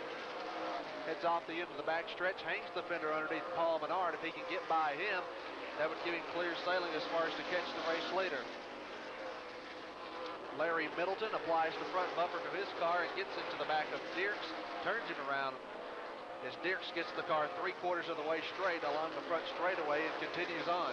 Heads off the end of the backstretch, hangs the fender underneath Paul Menard. If he can get by him, that would give him clear sailing as far as to catch the race leader. Larry Middleton applies the front bumper to his car and gets into the back of Dierks, turns him around as Dierks gets the car 3/4 of the way straight along the front straightaway and continues on.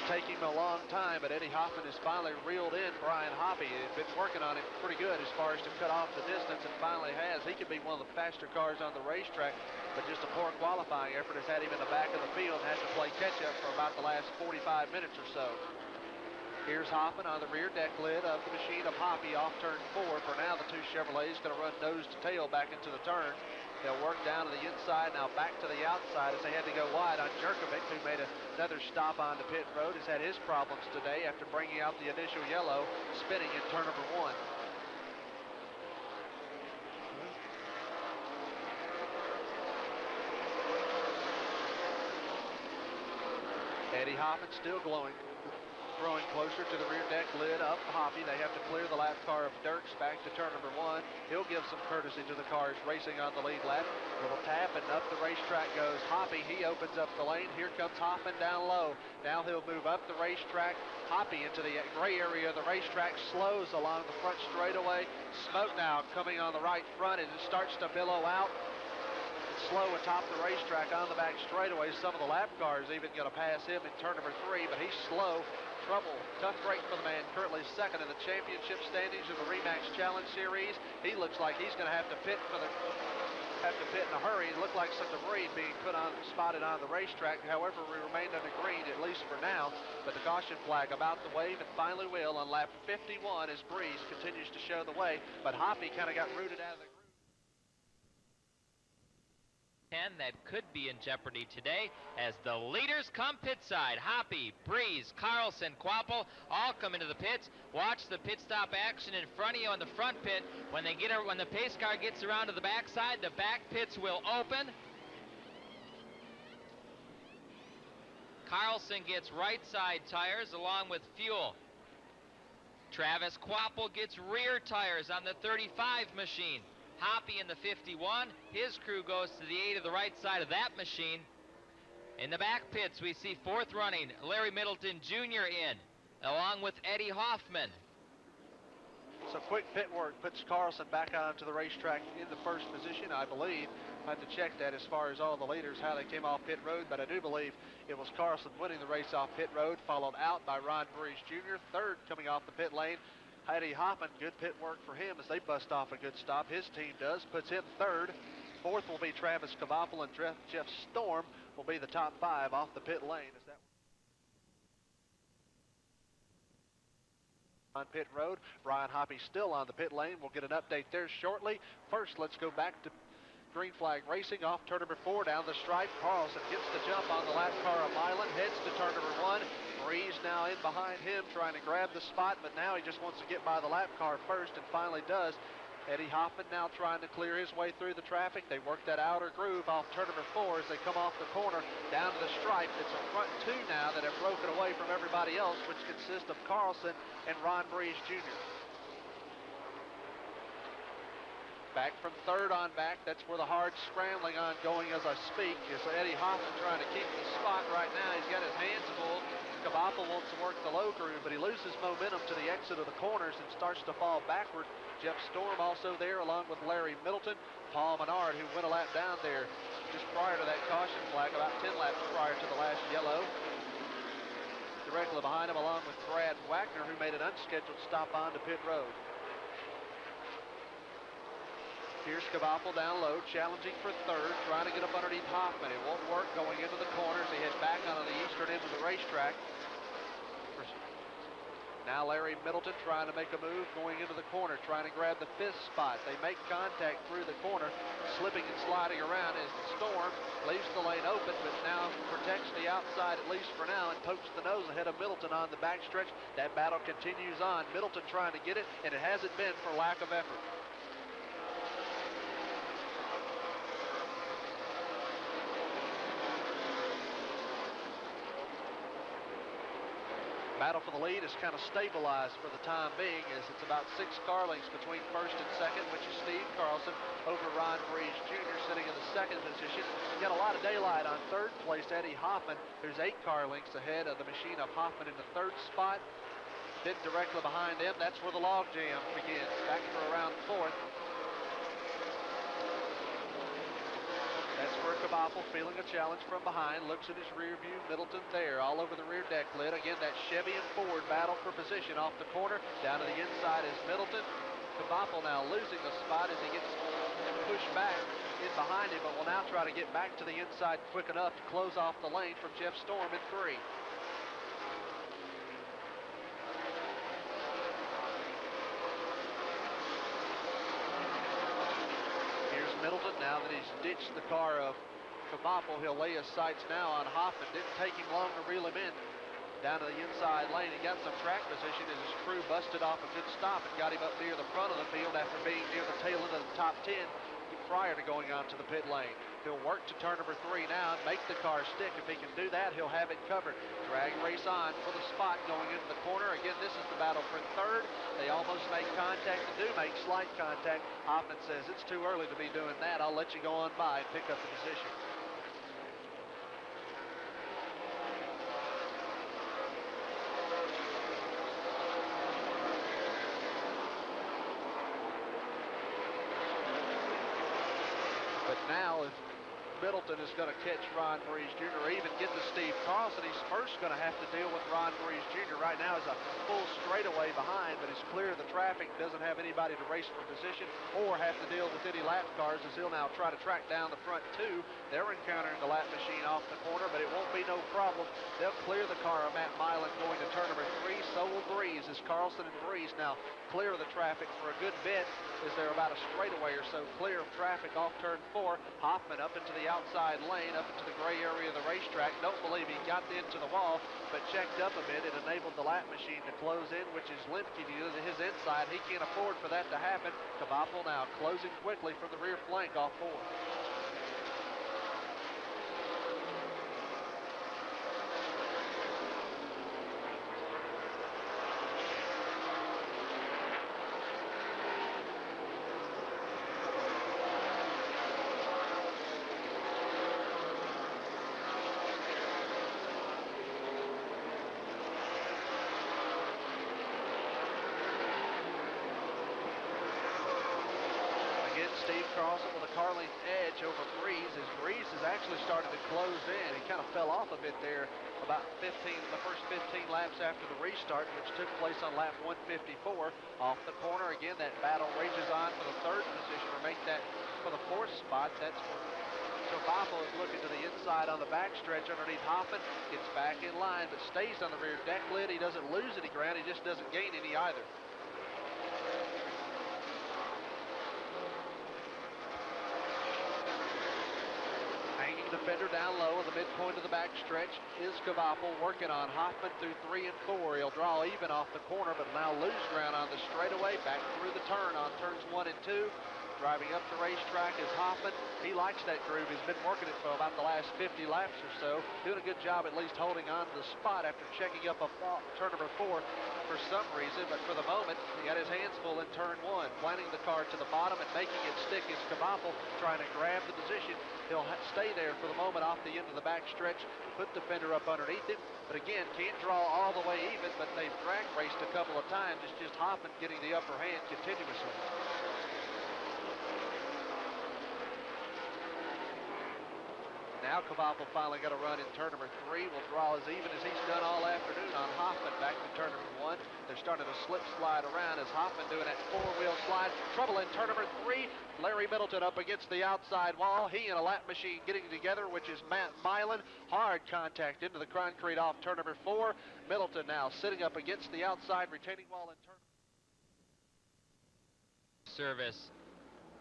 Taking him a long time, but Eddie Hoffman has finally reeled in Brian Hoppy. He's been working on it pretty good as far as to cut off the distance, and finally has. He could be one of the faster cars on the racetrack, but just a poor qualifying effort has had him in the back of the field and had to play catch-up for about the last 45 minutes or so. Here's Hoffman on the rear deck lid of the machine of Hoppy off turn 4. For now, the two Chevrolets going to run nose to tail back into the turn. They'll work down to the inside, now back to the outside as they had to go wide on Jerkovic, who made another stop on the pit road. Has had his problems today after bringing out the initial yellow, spinning in turn number 1. Eddie Hoffman still growing closer to the rear deck lid of Hoppy. They have to clear the lap car of Dierks back to turn number 1. He'll give some courtesy to the cars racing on the lead lap. Little tap and up the racetrack goes Hoppy. He opens up the lane. Here comes Hoffman down low. Now he'll move up the racetrack. Hoppy into the gray area of the racetrack, slows along the front straightaway. Smoke now coming on the right front as it starts to billow out. Slow atop the racetrack on the back straightaway. Some of the lap cars even going to pass him in turn number 3, but he's slow. Trouble. Tough break for the man currently second in the championship standings of the Remax Challenge Series. He looks like he's going to have to pit in a hurry. It looked like some debris being spotted on the racetrack. However, we remained under green, at least for now. But the caution flag about to wave and finally will on lap 51 as Breeze continues to show the way. But Hoppy kind of got rooted out of the groove. That could be in jeopardy today as the leaders come pit side. Hoppy, Breeze, Carlson, Kvapil all come into the pits. Watch the pit stop action in front of you on the front pit. When the pace car gets around to the back side, the back pits will open. Carlson gets right side tires along with fuel. Travis Kvapil gets rear tires on the 35 machine. Hoppy in the 51, his crew goes to the 8 of the right side of that machine. In the back pits, we see fourth running Larry Middleton Jr. in, along with Eddie Hoffman. So quick pit work puts Carlson back onto the racetrack in the first position, I believe. I have to check that as far as all the leaders, how they came off pit road, but I do believe it was Carlson winning the race off pit road, followed out by Ron Breeze Jr., third coming off the pit lane. Eddie Hoffman, good pit work for him as they bust off a good stop. His team does, puts him third. Fourth will be Travis Kabapel, and Jeff Storm will be the top five off the pit lane. As that on pit road, Brian Hoppy still on the pit lane. We'll get an update there shortly. First, let's go back to Green Flag Racing off turn number 4 down the stripe. Carlson gets the jump on the lap car of Milan, heads to turn number 1. Breeze now in behind him trying to grab the spot, but now he just wants to get by the lap car first and finally does. Eddie Hoffman now trying to clear his way through the traffic. They work that outer groove off turn number 4 as they come off the corner down to the stripe. It's a front 2 now that have broken away from everybody else, which consists of Carlson and Ron Breeze Jr. Back from third on back. That's where the hard scrambling on going as I speak. Is Eddie Hoffman trying to keep the spot right now. He's got his hands full. Kabapel wants to work the low groove, but he loses momentum to the exit of the corners and starts to fall backward. Jeff Storm also there along with Larry Middleton. Paul Menard, who went a lap down there just prior to that caution flag, about 10 laps prior to the last yellow. Directly behind him along with Brad Wagner, who made an unscheduled stop onto pit road. Here's Kabapel down low, challenging for third, trying to get up underneath Hoffman. It won't work going into the corners. They head back onto the eastern end of the racetrack. Now Larry Middleton trying to make a move going into the corner, trying to grab the 5th spot. They make contact through the corner, slipping and sliding around as Storm leaves the lane open, but now protects the outside at least for now and pokes the nose ahead of Middleton on the backstretch. That battle continues on. Middleton trying to get it, and it hasn't been for lack of effort. Battle for the lead is kind of stabilized for the time being as it's about 6 car lengths between first and second, which is Steve Carlson over Ron Breeze Jr. sitting in the second position. Got a lot of daylight on third place, Eddie Hoffman, who's 8 car lengths ahead of the machine of Hoffman in the third spot. Then directly behind him, that's where the log jam begins, back for around fourth. That's where Kabapel, feeling a challenge from behind, looks at his rear view. Middleton there, all over the rear deck lid. Again, that Chevy and Ford battle for position off the corner. Down to the inside is Middleton. Kabapel now losing the spot as he gets pushed back in behind him, but will now try to get back to the inside quick enough to close off the lane from Jeff Storm in 3. Middleton, now that he's ditched the car of Kabapel, he'll lay his sights now on Hoffman. Didn't take him long to reel him in down to the inside lane. He got some track position as his crew busted off a good stop and got him up near the front of the field after being near the tail end of the top 10 prior to going on to the pit lane. He'll work to turn number 3 now and make the car stick. If he can do that, he'll have it covered. Drag race on for the spot going into the corner. Again, this is the battle for third. They almost make contact and do make slight contact. Hoffman says, it's too early to be doing that. I'll let you go on by and pick up the position. But now, if Middleton is going to catch Ron Breeze Jr. or even get to Steve Carlson, he's first going to have to deal with Ron Breeze Jr. Right now is a full straightaway behind, but he's clear of the traffic, doesn't have anybody to race for position or have to deal with any lap cars as he'll now try to track down the front 2. They're encountering the lap machine off the corner, but it won't be no problem. They'll clear the car of Matt Milan going to turn number 3. So will Breeze as Carlson and Breeze now clear of the traffic for a good bit as they're about a straightaway or so clear of traffic off turn 4. Hoffman up into the outside lane, up into the gray area of the racetrack. Don't believe he got into the wall, but checked up a bit. It enabled the lap machine to close in, which is Lemke to his inside. He can't afford for that to happen. Kabapel now closing quickly from the rear flank off 4. Carlson with a car length edge over Breeze, as Breeze has actually started to close in. He kind of fell off a bit there about the first 15 laps after the restart, which took place on lap 154. Off the corner, again, that battle rages on for the third position, or make that for the fourth spot. That's Kvapo is looking to the inside on the backstretch underneath Hoffman, gets back in line, but stays on the rear deck lid. He doesn't lose any ground, he just doesn't gain any either. Hanging the fender down low at the midpoint of the backstretch is Kvapo, working on Hoffman through 3 and 4. He'll draw even off the corner, but now lose ground on the straightaway, back through the turn on turns 1 and 2. Driving up the racetrack is Hoffman. He likes that groove. He's been working it for about the last 50 laps or so. Doing a good job at least holding on to the spot after checking up a turn number 4 for some reason. But for the moment, he got his hands full in turn 1. Planting the car to the bottom and making it stick is Kvapo, trying to grab the position. He'll stay there for the moment off the end of the back stretch, put the fender up underneath him. But again, can't draw all the way even, but they've drag raced a couple of times. It's just Hoffman getting the upper hand continuously. Now Kvapo finally got a run in turn number 3. Will draw as even as he's done all afternoon on Hoffman back to turn number 1. They're starting to slip slide around as Hoffman doing that 4-wheel slide. Trouble in turn number 3. Larry Middleton up against the outside wall. He and a lap machine getting together, which is Matt Milan. Hard contact into the concrete off turn number 4. Middleton now sitting up against the outside retaining wall in turn. Service.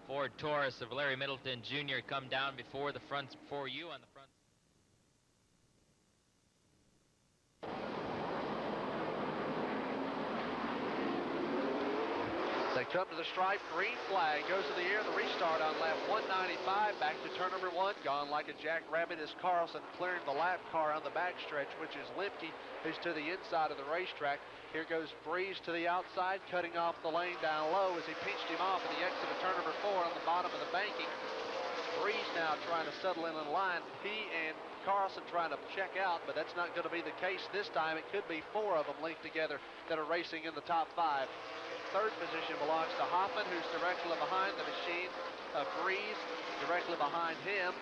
Ford Taurus of Larry Middleton Jr. come down before the front, before you on the front. They come to the stripe, green flag goes to the air, the restart on lap 195, back to turn number 1, gone like a jackrabbit is Carlson, clearing the lap car on the backstretch, which is Lemke, who's to the inside of the racetrack. Here goes Breeze to the outside, cutting off the lane down low as he pinched him off at the exit of turn number 4 on the bottom of the banking. Breeze now trying to settle in line. He and Carlson trying to check out, but that's not going to be the case this time. It could be 4 of them linked together that are racing in the top 5. Third position belongs to Hoffman, who's directly behind the machine of Breeze. Directly behind him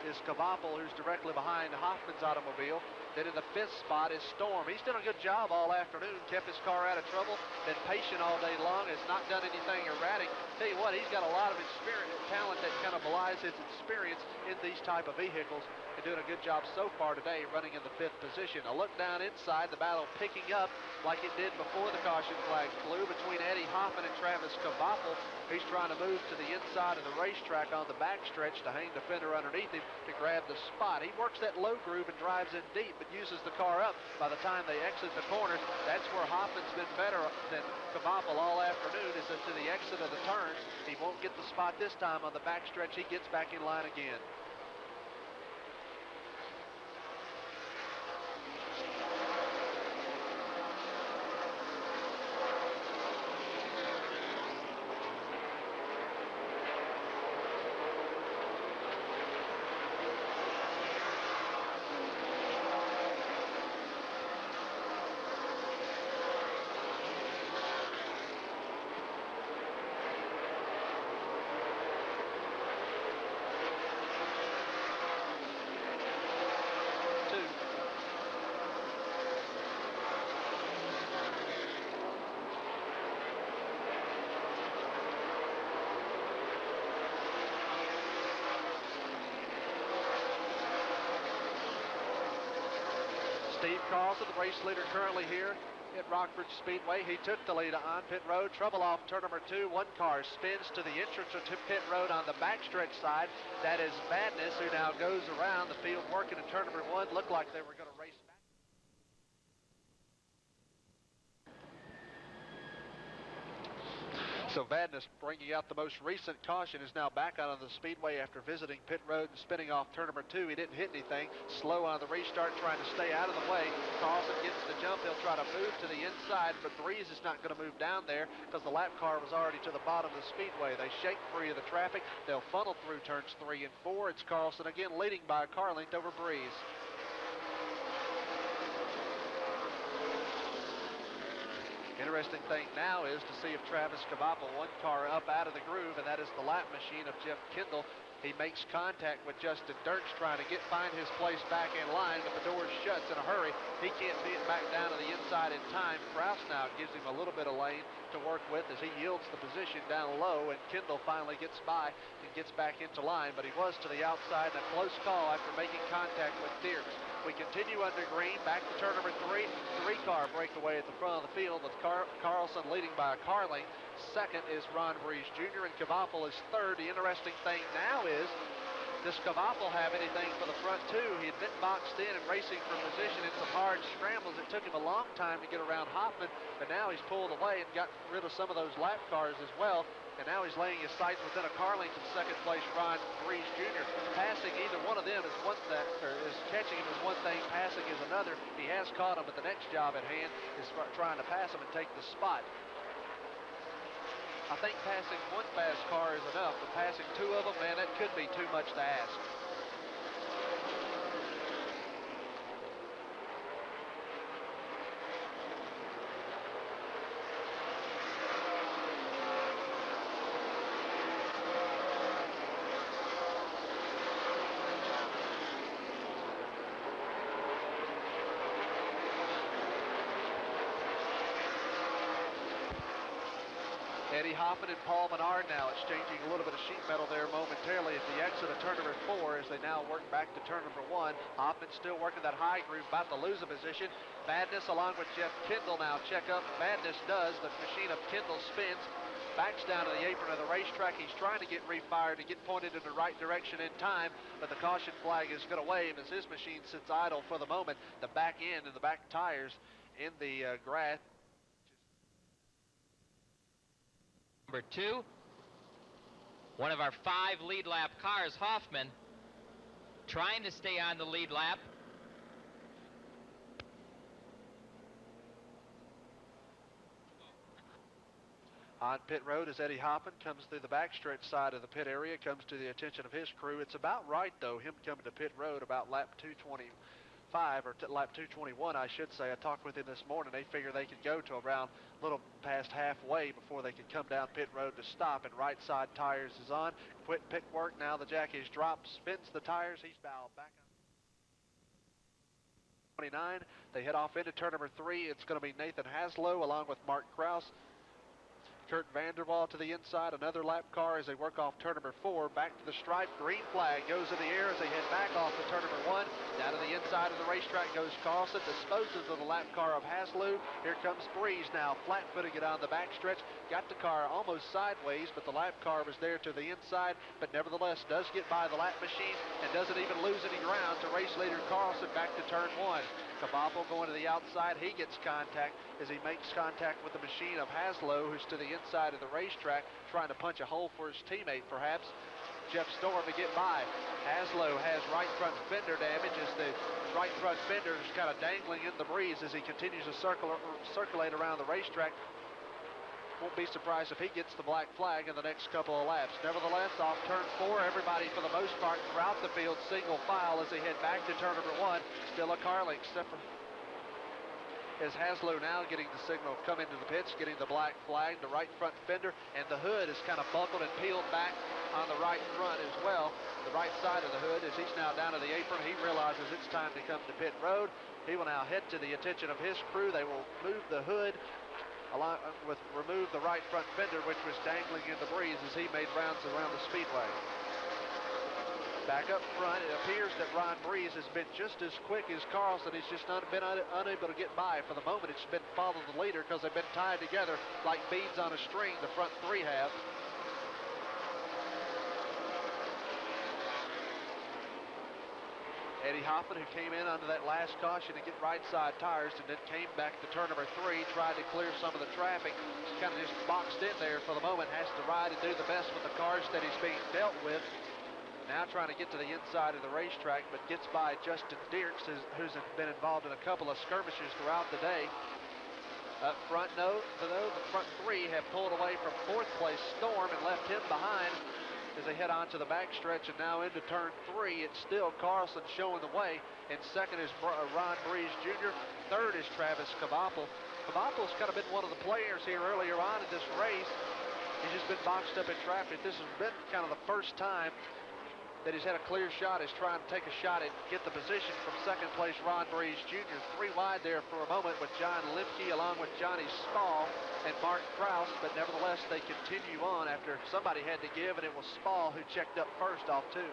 is Kvapo, who's directly behind Hoffman's automobile. Then in the 5th spot is Storm. He's done a good job all afternoon, kept his car out of trouble, been patient all day long, has not done anything erratic. Tell you what, he's got a lot of experience and talent that kind of belies his experience in these type of vehicles, and doing a good job so far today, running in the 5th position. A look down inside, the battle picking up like it did before the caution flag flew between Eddie Hoffman and Travis Kvapo. He's trying to move to the inside of the racetrack on the backstretch to hang the fender underneath him to grab the spot. He works that low groove and drives in deep, but uses the car up by the time they exit the corners. That's where Hoffman's been better than Kvapo all afternoon, is to the exit of the turns. He won't get the spot this time on the backstretch. He gets back in line again. Steve Carlson, the race leader currently here at Rockford Speedway. He took the lead on pit road. Trouble off turn number 2. One car spins to the entrance to pit road on the backstretch side. That is Madness, who now goes around the field working at turn number 1. Looked like they were going to race back. So Vadnais, bringing out the most recent caution, is now back out on the speedway after visiting pit road and spinning off turn number 2. He didn't hit anything. Slow on the restart, trying to stay out of the way. Carlson gets the jump. He'll try to move to the inside, but Breeze is not going to move down there because the lap car was already to the bottom of the speedway. They shake free of the traffic. They'll funnel through turns 3 and 4. It's Carlson again leading by a car length over Breeze. In interesting thing now is to see if Travis Cavapel, one car up out of the groove, and that is the lap machine of Jeff Kendall. He makes contact with Justin Dirks trying to find his place back in line, but the door shuts in a hurry. He can't beat it back down to the inside in time. Kraus now gives him a little bit of lane to work with as he yields the position down low, and Kendall finally gets by and gets back into line, but he was to the outside in a close call after making contact with Dirks. We continue under green, back to turn number 3. Three-car breakaway at the front of the field with Carlson leading by a car length. Second is Ron Breeze Jr. and Cavapel is third. The interesting thing now is, does Cavapel have anything for the front two? He had been boxed in and racing for position in some hard scrambles. It took him a long time to get around Hoffman, but now he's pulled away and got rid of some of those lap cars as well. And now he's laying his sights within a car length of second place Ron Breeze Jr. Passing either one of them is catching him is one thing, passing is another. He has caught him, but the next job at hand is trying to pass him and take the spot. I think passing one fast car is enough, but passing two of them, man, that could be too much to ask. Eddie Hoffman and Paul Menard now exchanging a little bit of sheet metal there momentarily at the exit of turn number 4 as they now work back to turn number 1. Hoffman still working that high groove, about to lose a position. Madness along with Jeff Kendall now check up. Madness does. The machine of Kendall spins, backs down to the apron of the racetrack. He's trying to get refired to get pointed in the right direction in time, but the caution flag is going to wave as his machine sits idle for the moment. The back end and the back tires in the grass. Number 2, one of our 5 lead lap cars, Hoffman, trying to stay on the lead lap. On pit road as Eddie Hoffman comes through the backstretch side of the pit area, comes to the attention of his crew. It's about right, though, him coming to pit road about lap 225, or lap 221, I should say. I talked with him this morning. They figure they could go to around a little past halfway before they could come down pit road to stop, and right side tires is on. Quit pit work now. The jack is dropped, spins the tires. He's bowed back up. 29. They head off into turn number 3. It's going to be Nathan Haslow along with Mark Kraus. Kurt Vanderwall to the inside, another lap car as they work off turn number 4. Back to the stripe, green flag goes in the air as they head back off to turn number 1. Down to the inside of the racetrack goes Carlson, disposes of the lap car of Haslew. Here comes Breeze now, flat-footing it on the backstretch. Got the car almost sideways, but the lap car was there to the inside, but nevertheless does get by the lap machine and doesn't even lose any ground to race leader Carlson back to turn 1. Cavapel going to the outside. He gets contact as he makes contact with the machine of Haslow, who's to the inside of the racetrack, trying to punch a hole for his teammate, perhaps. Jeff Storm to get by. Haslow has right front fender damage as the right front fender is kind of dangling in the breeze as he continues to circulate around the racetrack. Won't be surprised if he gets the black flag in the next couple of laps. Nevertheless, off turn 4, everybody for the most part throughout the field single file as they head back to turn number 1. Still a car link, except for is Haslow now getting the signal, come into the pits, getting the black flag, the right front fender, and the hood is kind of buckled and peeled back on the right front as well. The right side of the hood as he's now down to the apron. He realizes it's time to come to pit road. He will now head to the attention of his crew. They will move the hood, along with remove the right front fender, which was dangling in the breeze as he made rounds around the speedway. Back up front, it appears that Ron Breeze has been just as quick as Carlson. He's just been unable to get by. For the moment, it's been follow the leader because they've been tied together like beads on a string, the front 3 have. Eddie Hoffman, who came in under that last caution to get right side tires and then came back to turn number 3, tried to clear some of the traffic. He's kind of just boxed in there for the moment, has to ride and do the best with the cars that he's being dealt with. Now trying to get to the inside of the racetrack, but gets by Justin Dirks, who's been involved in a couple of skirmishes throughout the day. Up front, though, the front 3 have pulled away from 4th place Storm and left him behind as they head on to the backstretch and now into turn 3. It's still Carlson showing the way. In second is Ron Breeze Jr. Third is Travis Cavapel. Kabapel's kind of been one of the players here earlier on in this race. He's just been boxed up in traffic. This has been kind of the first time that he's had a clear shot. He's trying to take a shot and get the position from second place Ron Breeze Jr. 3 wide there for a moment with John Limke along with Johnny Spall and Mark Kraus, but nevertheless they continue on after somebody had to give, and it was Spall who checked up first off 2.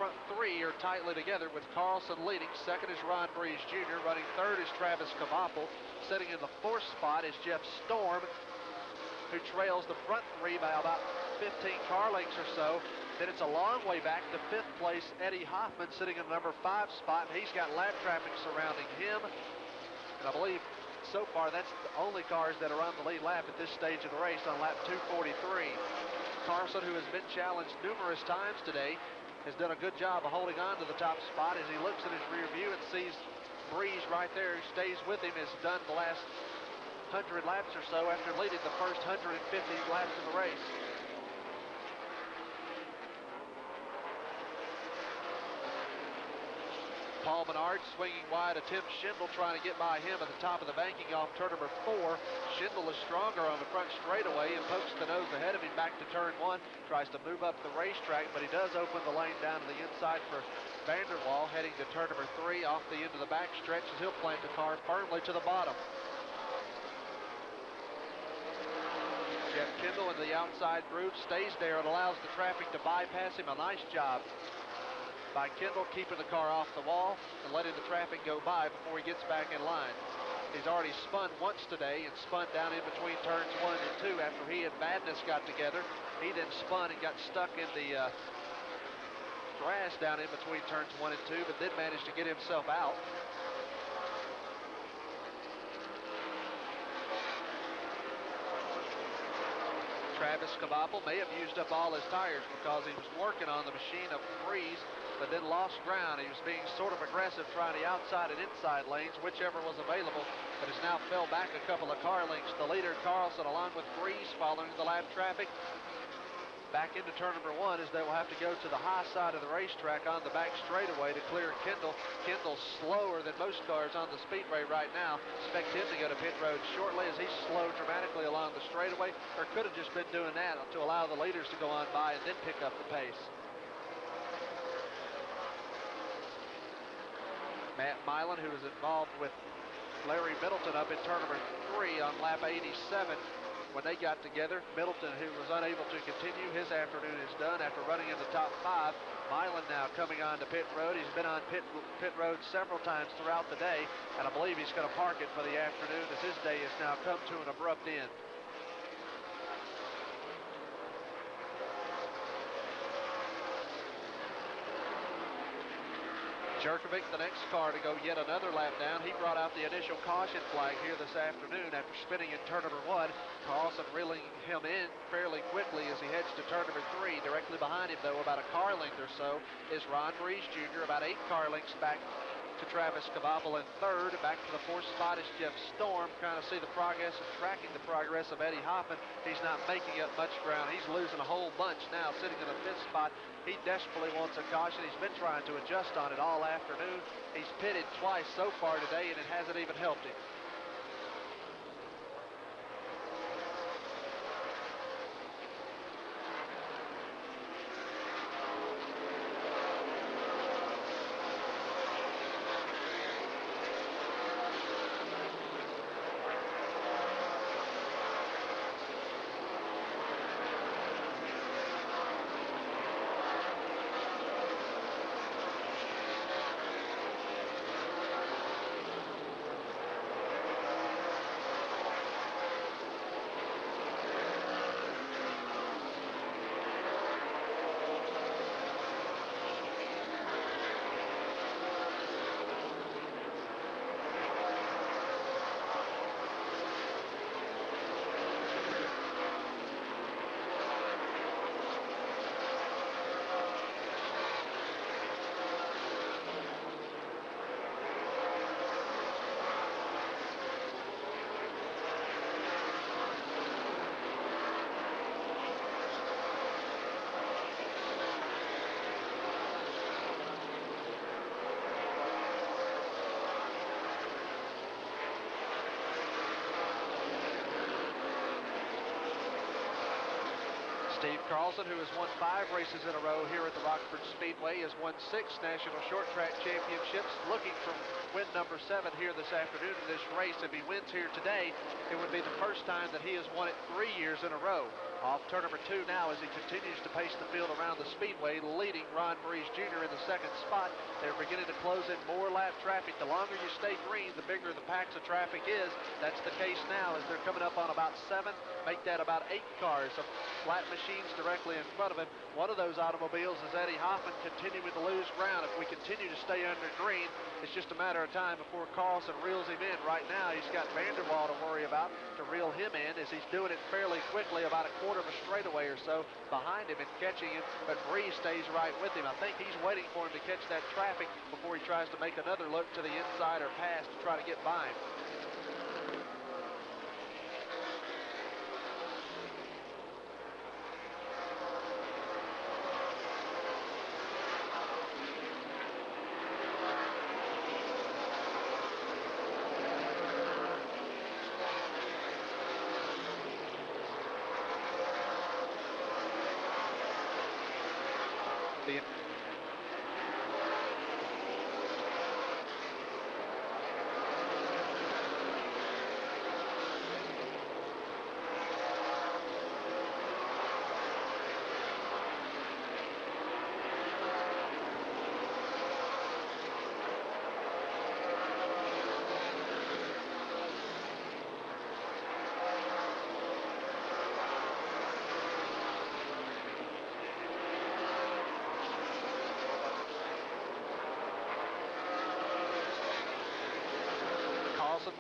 Front 3 are tightly together with Carlson leading. Second is Ron Breeze Jr. Running third is Travis Kabapel. Sitting in the 4th spot is Jeff Storm, who trails the front 3 by about 15 car lengths or so. Then it's a long way back to 5th place Eddie Hoffman sitting in the number 5 spot. He's got lap traffic surrounding him. And I believe so far that's the only cars that are on the lead lap at this stage of the race on lap 243. Carlson, who has been challenged numerous times today, has done a good job of holding on to the top spot as he looks in his rear view and sees Breeze right there, who stays with him, has done the last 100 laps or so after leading the first 150 laps of the race. Paul Menard swinging wide of Tim Schindel, trying to get by him at the top of the banking off turn number 4. Schindel is stronger on the front straightaway and pokes the nose ahead of him back to turn 1. Tries to move up the racetrack, but he does open the lane down to the inside for Vanderwall, heading to turn number 3 off the end of the back stretch as he'll plant the car firmly to the bottom. Jeff Kendall into the outside groove, stays there and allows the traffic to bypass him. A nice job by Kendall, keeping the car off the wall and letting the traffic go by before he gets back in line. He's already spun once today and spun down in between turns 1 and 2 after he and Madness got together. He then spun and got stuck in the grass down in between turns 1 and 2, but then managed to get himself out. Travis Kabapel may have used up all his tires because he was working on the machine of Breeze, but then lost ground. He was being sort of aggressive, trying the outside and inside lanes, whichever was available, but has now fell back a couple of car lengths. The leader, Carlson, along with Breeze, following the lap traffic. Back into turn number 1 as they will have to go to the high side of the racetrack on the back straightaway to clear Kendall. Kendall's slower than most cars on the Speedway right now. Expect him to go to pit road shortly as he's slowed dramatically along the straightaway, or could have just been doing that to allow the leaders to go on by and then pick up the pace. Matt Milan, who was involved with Larry Middleton up in turn number 3 on lap 87. When they got together, Middleton, who was unable to continue, his afternoon is done after running in the top 5. Milan now coming on to pit road. He's been on pit road several times throughout the day, and I believe he's going to park it for the afternoon as his day has now come to an abrupt end. Jerkovic, the next car to go yet another lap down. He brought out the initial caution flag here this afternoon after spinning in turn number 1. Carlson reeling him in fairly quickly as he heads to turn number 3. Directly behind him, though, about a car length or so, is Ron Breeze Jr., about 8 car lengths back to Travis Kabapel in 3rd. Back to the 4th spot is Jeff Storm, trying to see the progress and tracking the progress of Eddie Hoffman. He's not making up much ground. He's losing a whole bunch now, sitting in the 5th spot. He desperately wants a caution. He's been trying to adjust on it all afternoon. He's pitted twice so far today, and it hasn't even helped him. Steve Carlson, who has won 5 races in a row here at the Rockford Speedway, has won 6 national short track championships, looking for win number 7 here this afternoon in this race. If he wins here today, it would be the first time that he has won it 3 years in a row. Off turn number 2 now as he continues to pace the field around the Speedway, leading Ron Breeze Jr. in the 2nd spot. They're beginning to close in more lap traffic. The longer you stay green, the bigger the packs of traffic is. That's the case now as they're coming up on about 7, make that about 8 cars of flat machines directly in front of him. One of those automobiles is Eddie Hoffman, continuing to lose ground. If we continue to stay under green, it's just a matter of time before Carlson reels him in. Right now, he's got Vanderwall to worry about to reel him in as he's doing it fairly quickly, about a quarter of a straightaway or so behind him and catching him, but Breeze stays right with him. I think he's waiting for him to catch that traffic before he tries to make another look to the inside or pass to try to get by him.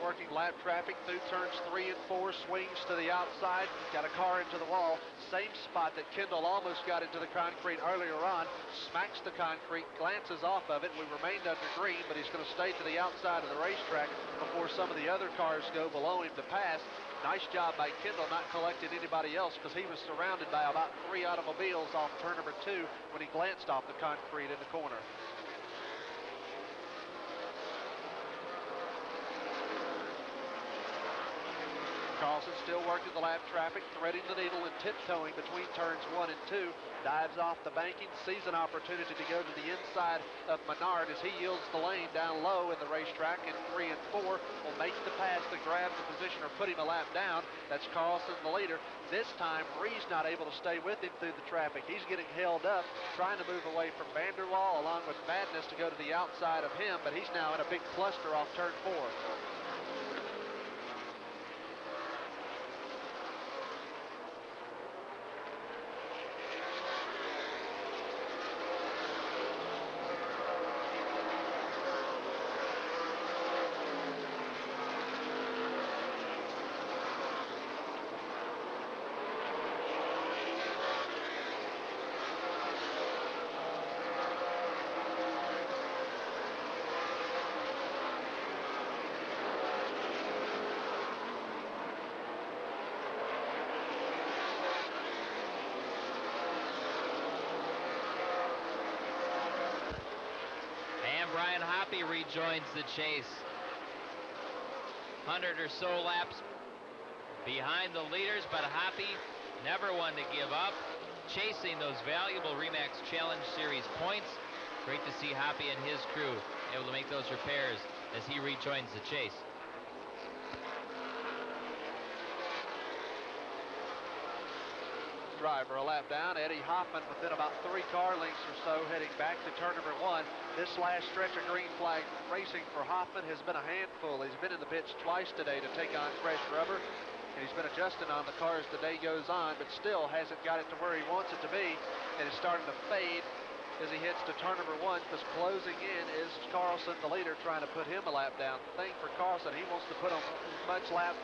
Working lap traffic through turns 3 and 4, swings to the outside, got a car into the wall, same spot that Kendall almost got into the concrete earlier on, smacks the concrete, glances off of it. We remained under green, but he's going to stay to the outside of the racetrack before some of the other cars go below him to pass. Nice job by Kendall not collecting anybody else because he was surrounded by about 3 automobiles off turn number 2 when he glanced off the concrete in the corner. Carlson still working the lap traffic, threading the needle and tiptoeing between turns 1 and 2. Dives off the banking, sees an opportunity to go to the inside of Menard as he yields the lane down low in the racetrack in 3 and 4. Will make the pass to grab the position or put him a lap down. That's Carlson, the leader. This time, Breeze not able to stay with him through the traffic. He's getting held up, trying to move away from Vanderwall along with Madness to go to the outside of him, but he's now in a big cluster off turn 4. Brian Hoppy rejoins the chase. 100 or so laps behind the leaders, but Hoppy never one to give up, chasing those valuable Remax Challenge Series points. Great to see Hoppy and his crew able to make those repairs as he rejoins the chase. Driver a lap down. Eddie Hoffman within about 3 car lengths or so heading back to turn number 1. This last stretch of green flag racing for Hoffman has been a handful. He's been in the pits twice today to take on fresh rubber, and he's been adjusting on the car as the day goes on, but still hasn't got it to where he wants it to be, and it's starting to fade as he heads to turn number 1, because closing in is Carlson, the leader, trying to put him a lap down. The thing for Carlson, he wants to put on as much lap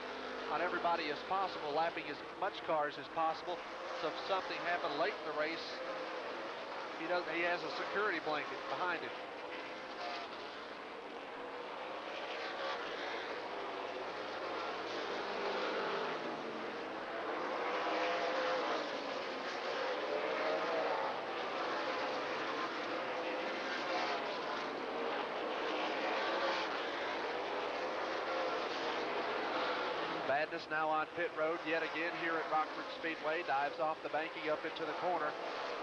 on everybody as possible, lapping as much cars as possible. So if something happened late in the race, he has a security blanket behind him. Vadnais now on pit road yet again here at Rockford Speedway. Dives off the banking up into the corner.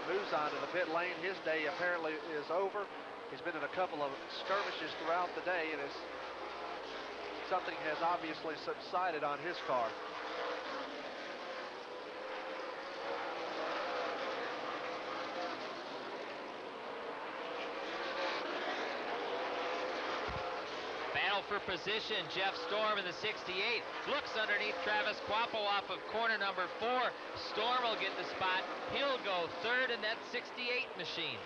Moves onto the pit lane. His day apparently is over. He's been in a couple of skirmishes throughout the day, and something has obviously subsided on his car. For position, Jeff Storm in the 68 looks underneath Travis Quapple off of corner number 4. Storm will get the spot. He'll go third in that 68 machine.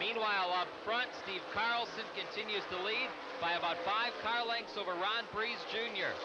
Meanwhile, up front, Steve Carlson continues to lead by about 5 car lengths over Ron Breeze Jr.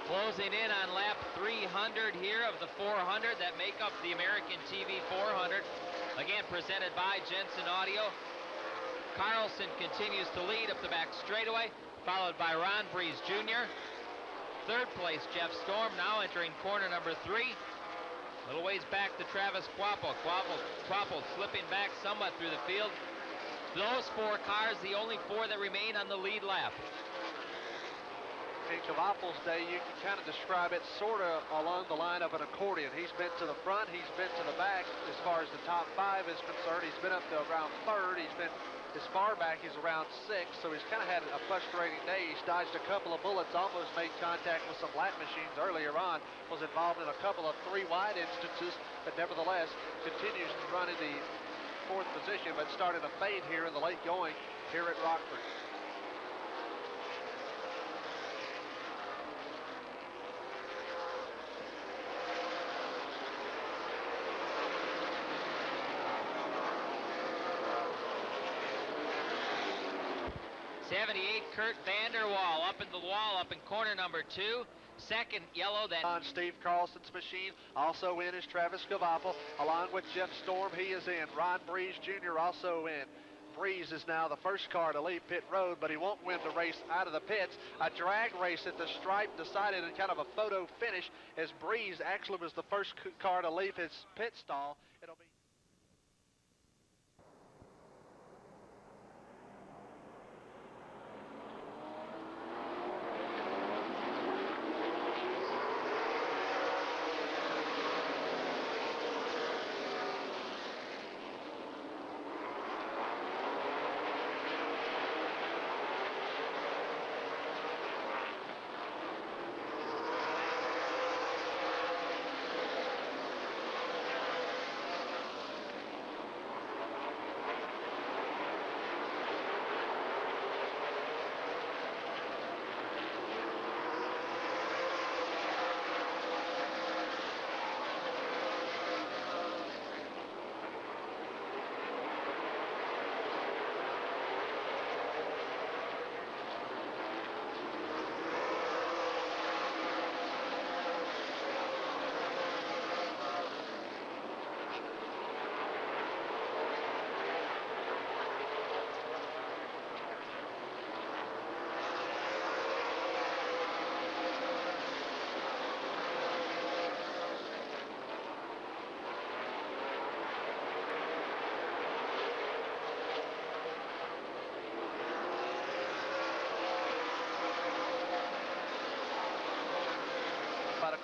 Closing in on lap 300 here of the 400 that make up the American TV 400. Again, presented by Jensen Audio. Carlson continues to lead up the back straightaway, followed by Ron Breeze Jr. Third place, Jeff Storm, now entering corner number 3. A little ways back to Travis Quapple. Quapple slipping back somewhat through the field. Those 4 cars, the only 4 that remain on the lead lap. In Quapple's day, you can kind of describe it sort of along the line of an accordion. He's been to the front, he's been to the back as far as the top 5 is concerned. He's been up to around 3rd. He's been as far back as around 6th, so he's kind of had a frustrating day. He's dodged a couple of bullets, almost made contact with some lap machines earlier on, was involved in a couple of 3 wide instances, but nevertheless continues to run in the 4th position, but started a fade here in the late going here at Rockford. Kurt Vanderwall up in the wall, up in corner number 2. Second yellow that on Steve Carlson's machine. Also in is Travis Quapple, along with Jeff Storm. He is in. Ron Breeze Jr. also in. Breeze is now the first car to leave pit road, but he won't win the race out of the pits. A drag race at the stripe decided in kind of a photo finish as Breeze actually was the first car to leave his pit stall. It'll be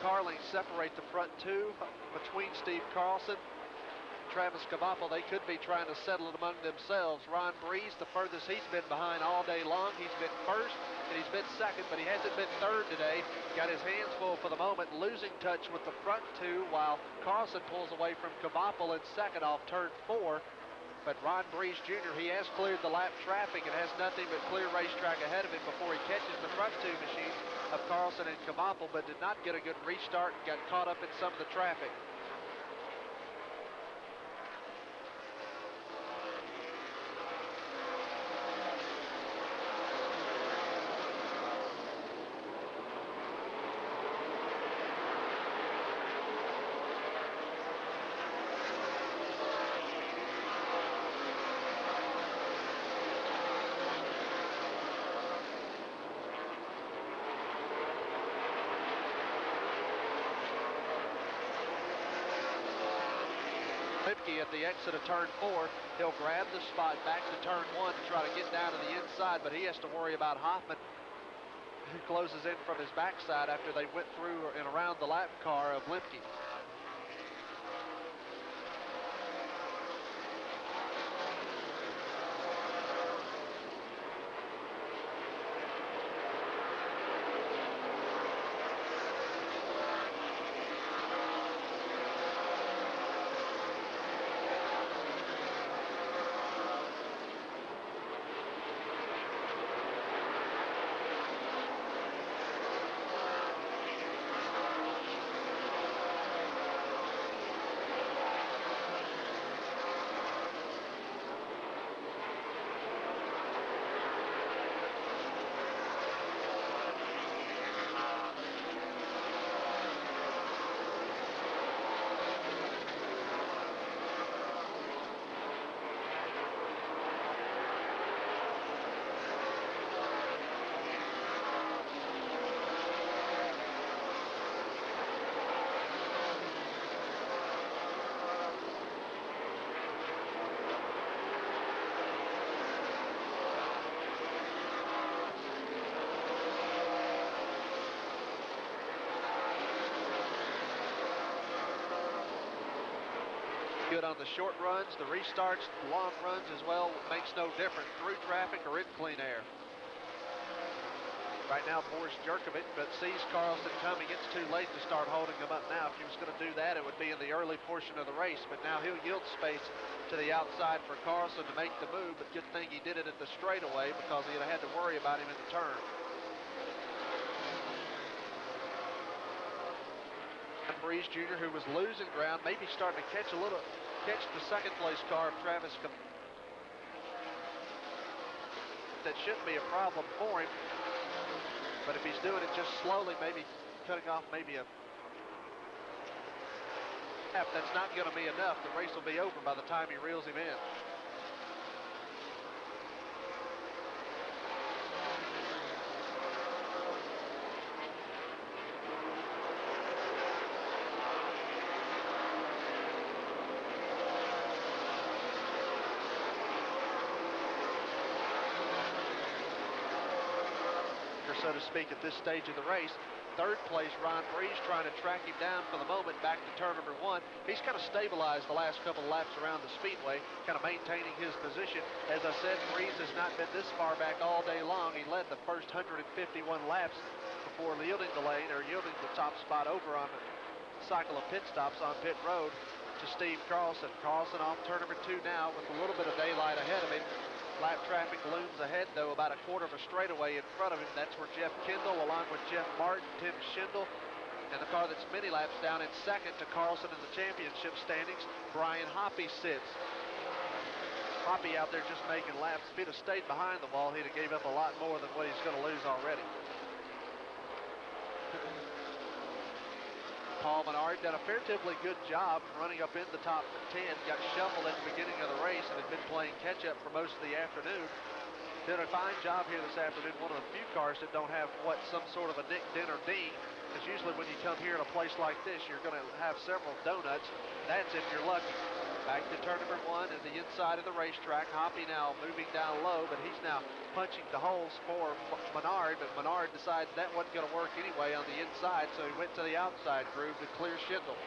car length separate the front 2 between Steve Carlson, Travis Quapple. They could be trying to settle it among themselves. Ron Breeze, the furthest he's been behind all day long. He's been first and he's been second, but he hasn't been third today. Got his hands full for the moment, losing touch with the front 2 while Carlson pulls away from Quapple in second off turn 4. But Ron Breeze Jr., he has cleared the lap traffic and has nothing but clear racetrack ahead of him before he catches the front two machines of Carlson and Kvampel, but did not get a good restart and got caught up in some of the traffic. Lipke at the exit of turn 4, he'll grab the spot back to turn 1 to try to get down to the inside, but he has to worry about Hoffman, who closes in from his backside after they went through and around the lap car of Lipke. Good on the short runs, the restarts, the long runs as well, makes no difference through traffic or in clean air. Right now, Boris Jerkovic, but sees Carlson coming. It's too late to start holding him up now. If he was going to do that, it would be in the early portion of the race, but now he'll yield space to the outside for Carlson to make the move, but good thing he did it at the straightaway because he'd have had to worry about him in the turn. Breeze Jr., who was losing ground, maybe starting to catch the second place car of Travis. That shouldn't be a problem for him, but if he's doing it just slowly, maybe cutting off maybe a half, that's not going to be enough. The race will be over by the time he reels him in. So to speak, at this stage of the race. Third place, Ron Breeze trying to track him down for the moment back to turn number 1. He's kind of stabilized the last couple of laps around the Speedway, kind of maintaining his position. As I said, Breeze has not been this far back all day long. He led the first 151 laps before yielding the lane, or yielding the top spot over on the cycle of pit stops on pit road to Steve Carlson. Carlson off turn number 2 now with a little bit of daylight ahead of him. Lap traffic looms ahead, though, about a quarter of a straightaway in front of him. That's where Jeff Kendall, along with Jeff Martin, Tim Schindel, and the car that's many laps down in second to Carlson in the championship standings, Brian Hoppy sits. Hoppy out there just making laps. If he'd have stayed behind the wall, he'd have gave up a lot more than what he's going to lose already. Paul Menard done a fairly good job running up in the top 10, got shuffled at the beginning of the race and had been playing catch-up for most of the afternoon. Did a fine job here this afternoon, one of the few cars that don't have some sort of a nick, dent, or ding, because usually when you come here in a place like this, you're going to have several donuts. That's if you're lucky. Back to turn number 1 at the inside of the racetrack. Hoppy now moving down low, but he's now punching the holes for Menard, but Menard decided that wasn't going to work anyway on the inside, so he went to the outside groove to clear Schindel.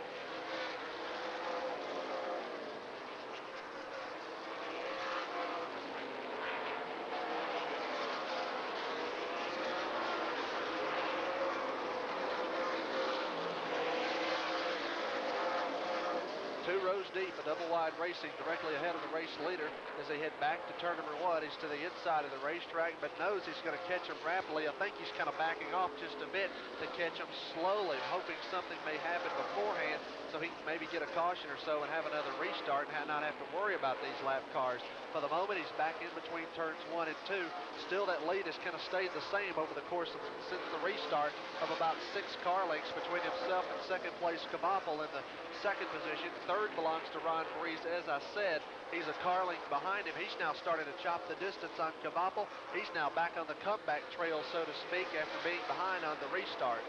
2 rows deep, a double wide racing directly ahead of the race leader as they head back to turn number 1. He's to the inside of the racetrack, but knows he's going to catch him rapidly. I think he's kind of backing off just a bit to catch him slowly, hoping something may happen beforehand so he can maybe get a caution or so and have another restart and not have to worry about these lap cars. For the moment, he's back in between turns 1 and 2. Still, that lead has kind of stayed the same over the course of since the restart of about 6 car lengths between himself and second place Kvappel in the second position. Third belongs to Ron Breeze. As I said, he's a car length behind him. He's now starting to chop the distance on Kvappel. He's now back on the comeback trail, so to speak, after being behind on the restart.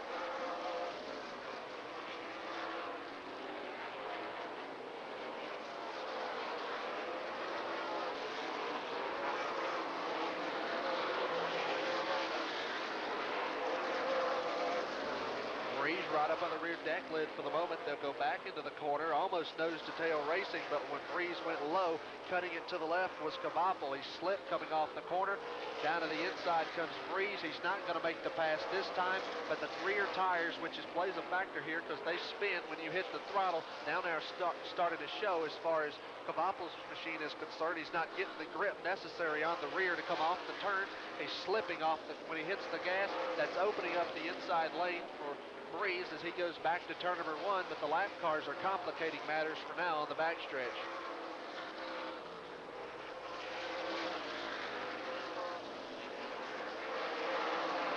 Right up on the rear deck lid for the moment. They'll go back into the corner, almost nose-to-tail racing, but when Breeze went low, cutting it to the left was Kvappel. He slipped coming off the corner. Down to the inside comes Breeze. He's not going to make the pass this time, but the rear tires, which plays a factor here because they spin when you hit the throttle, down there started to show as far as Kvappel's machine is concerned. He's not getting the grip necessary on the rear to come off the turns. He's slipping off when he hits the gas. That's opening up the inside lane for Breeze as he goes back to turn number 1, but the lap cars are complicating matters for now on the backstretch.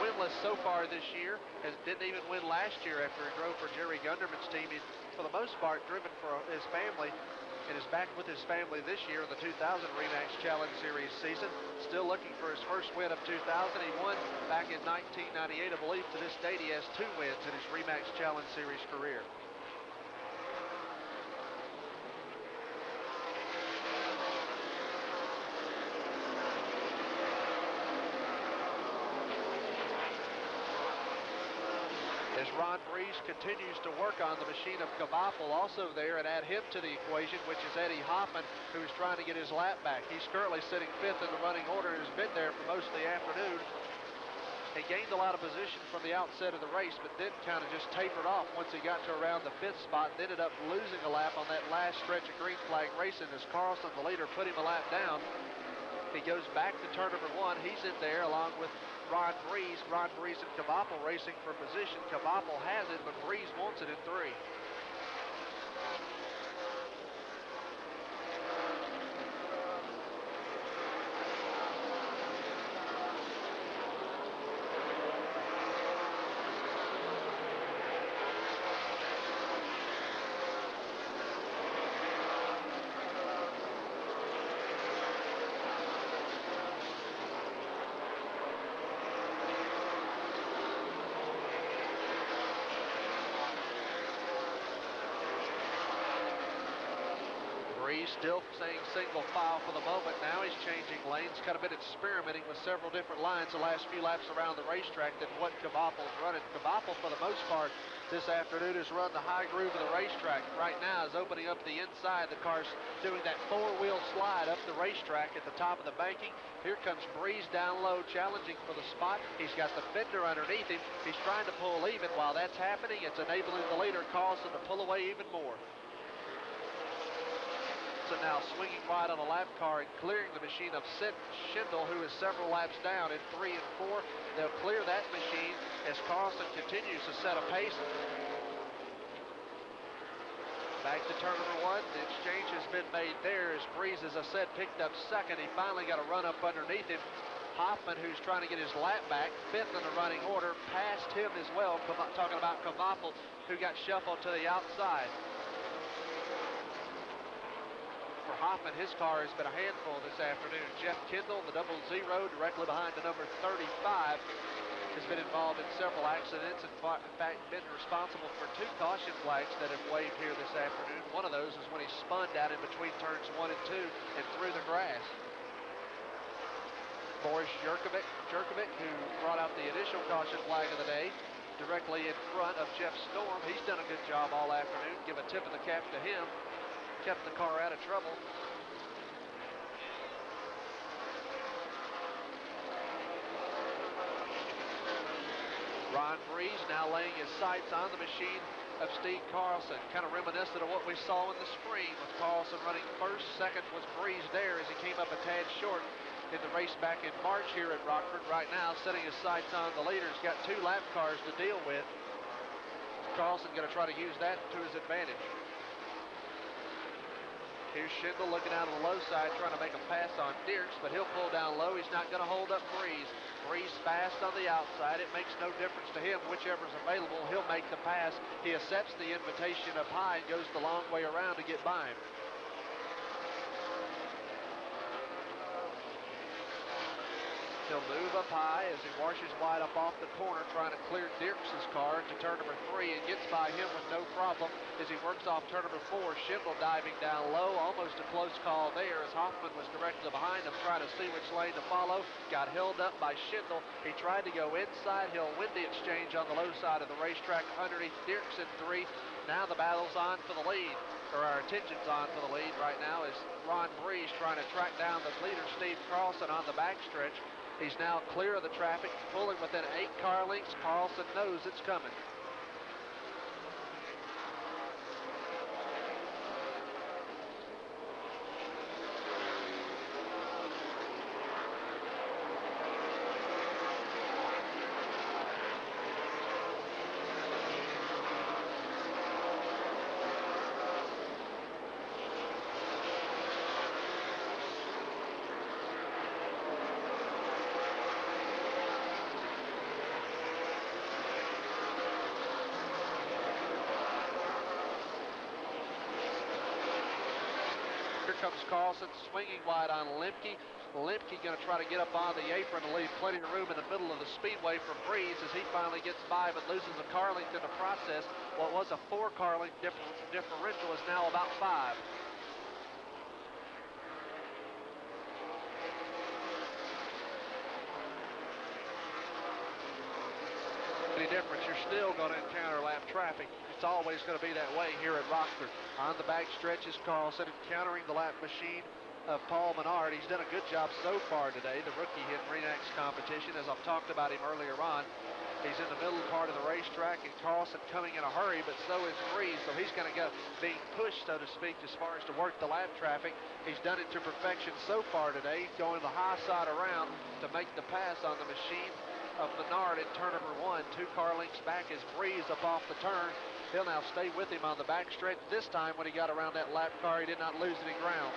Winless so far this year, didn't even win last year after he drove for Jerry Gunderman's team. He's, for the most part, driven for his family and is back with his family this year in the 2000 REMAX Challenge Series season. Still looking for his first win of 2000. He won back in 1998. I believe to this date he has 2 wins in his REMAX Challenge Series career. As Ron Breeze continues to work on the machine of Kvappel, also there and add him to the equation, which is Eddie Hoffman, who's trying to get his lap back. He's currently sitting 5th in the running order and has been there for most of the afternoon. He gained a lot of position from the outset of the race, but then kind of just tapered off once he got to around the 5th spot and ended up losing a lap on that last stretch of green flag racing as Carlson, the leader, put him a lap down. He goes back to turn number 1. He's in there along with Ron Breeze. Ron Breeze and Kvappel racing for position. Kvappel has it, but Breeze wants it in 3. Still saying single file for the moment. Now he's changing lanes, kind of been experimenting with several different lines the last few laps around the racetrack than what Kvappel's running. Kvappel, for the most part, this afternoon has run the high groove of the racetrack. Right now is opening up the inside. The car's doing that 4-wheel slide up the racetrack at the top of the banking. Here comes Breeze down low, challenging for the spot. He's got the fender underneath him. He's trying to pull even. While that's happening, it's enabling the leader, Carlson, to pull away even more. Now swinging wide on a lap car and clearing the machine of Schindel, who is several laps down in 3 and 4. They'll clear that machine as Carlson continues to set a pace. Back to turn number 1. The exchange has been made there as Breeze, as I said, picked up 2nd. He finally got a run up underneath him. Hoffman, who's trying to get his lap back, 5th in the running order, passed him as well. Talking about Kvappel, who got shuffled to the outside. For Hoffman, his car has been a handful this afternoon. Jeff Kendall, the 00, directly behind the number 35, has been involved in several accidents. In fact, been responsible for 2 caution flags that have waved here this afternoon. One of those is when he spun down in between turns 1 and 2 and through the grass. Boris Jurkovic, who brought out the initial caution flag of the day, directly in front of Jeff Storm. He's done a good job all afternoon. Give a tip of the cap to him. Kept the car out of trouble. Ron Breeze now laying his sights on the machine of Steve Carlson, kind of reminiscent of what we saw in the spring with Carlson running first. Second was Breeze there as he came up a tad short in the race back in March here at Rockford. Right now, setting his sights on the leader. He's got 2 lap cars to deal with. Carlson going to try to use that to his advantage. Here's Schindel looking out on the low side, trying to make a pass on Dierks, but he'll pull down low. He's not going to hold up Breeze. Breeze fast on the outside. It makes no difference to him. Whichever's available, he'll make the pass. He accepts the invitation up high and goes the long way around to get by him. He'll move up high as he washes wide up off the corner, trying to clear Dierks' car to turn number 3 and gets by him with no problem as he works off turn number 4. Schindel diving down low, almost a close call there as Hoffman was directly behind him, trying to see which lane to follow. Got held up by Schindel. He tried to go inside. He'll win the exchange on the low side of the racetrack underneath Dierks in 3. Now the battle's on for the lead, or our attention's on for the lead right now as Ron Breeze trying to track down the leader, Steve Carlson, on the backstretch. He's now clear of the traffic, pulling within 8 car lengths. Carlson knows it's coming. Comes Carlson swinging wide on Lemke. Lemke going to try to get up on the apron to leave plenty of room in the middle of the speedway for Breeze as he finally gets by but loses a car length in the process. What was a 4 car length differential is now about 5. Any difference, you're still going to encounter lap traffic. It's always going to be that way here at Rockford. On the back stretch is Carlson encountering the lap machine of Paul Menard. He's done a good job so far today, the rookie in Renax competition, as I've talked about him earlier on. He's in the middle part of the racetrack, and Carlson coming in a hurry, but so is Breeze, so he's going to go being pushed, so to speak, as far as to work the lap traffic. He's done it to perfection so far today, going the high side around to make the pass on the machine of Menard in turn number 1. 2 car lengths back as Breeze up off the turn. He'll now stay with him on the back stretch. This time when he got around that lap car, he did not lose any ground.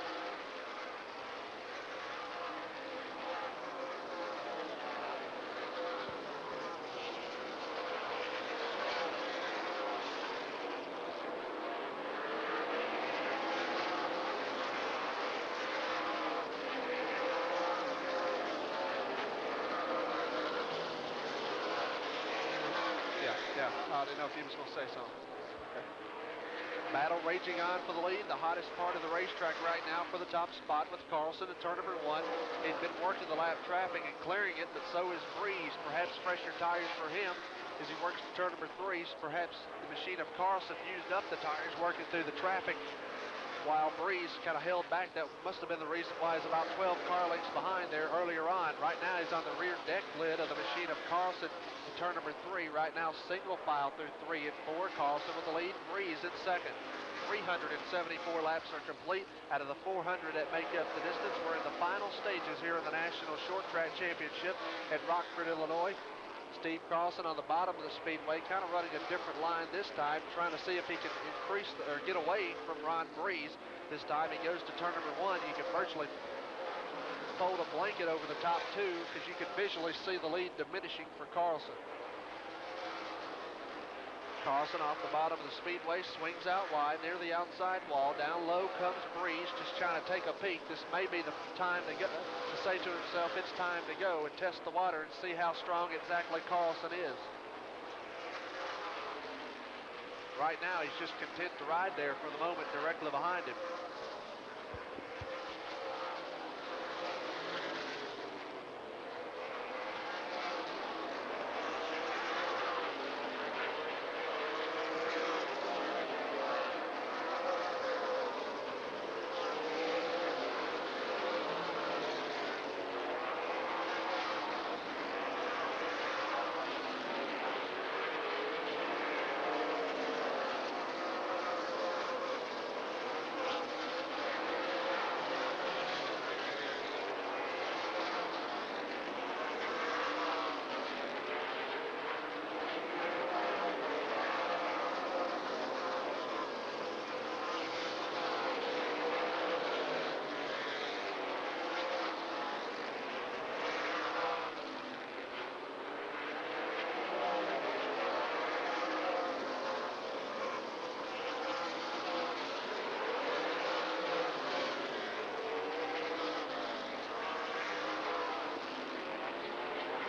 I didn't know if he was going to say something. Okay. Battle raging on for the lead. The hottest part of the racetrack right now for the top spot with Carlson in turn number 1. He'd been working the lap traffic and clearing it, but so is Breeze. Perhaps fresher tires for him as he works to turn number 3. Perhaps the machine of Carlson used up the tires working through the traffic while Breeze kind of held back. That must have been the reason why he's about 12 car lengths behind there earlier on. Right now he's on the rear deck lid of the machine of Carlson in turn number 3. Right now single file through 3 and 4. Carlson with the lead, Breeze in second. 374 laps are complete out of the 400 that make up the distance. We're in the final stages here in the National Short Track Championship at Rockford, Illinois. Steve Carlson on the bottom of the speedway, kind of running a different line this time, trying to see if he can increase or get away from Ron Breeze. This time he goes to turn number 1. You can virtually fold a blanket over the top 2 because you can visually see the lead diminishing for Carlson. Carlson off the bottom of the speedway, swings out wide near the outside wall. Down low comes Breeze, just trying to take a peek. This may be the time to go, to say to himself, it's time to go and test the water and see how strong exactly Carlson is. Right now, he's just content to ride there for the moment directly behind him.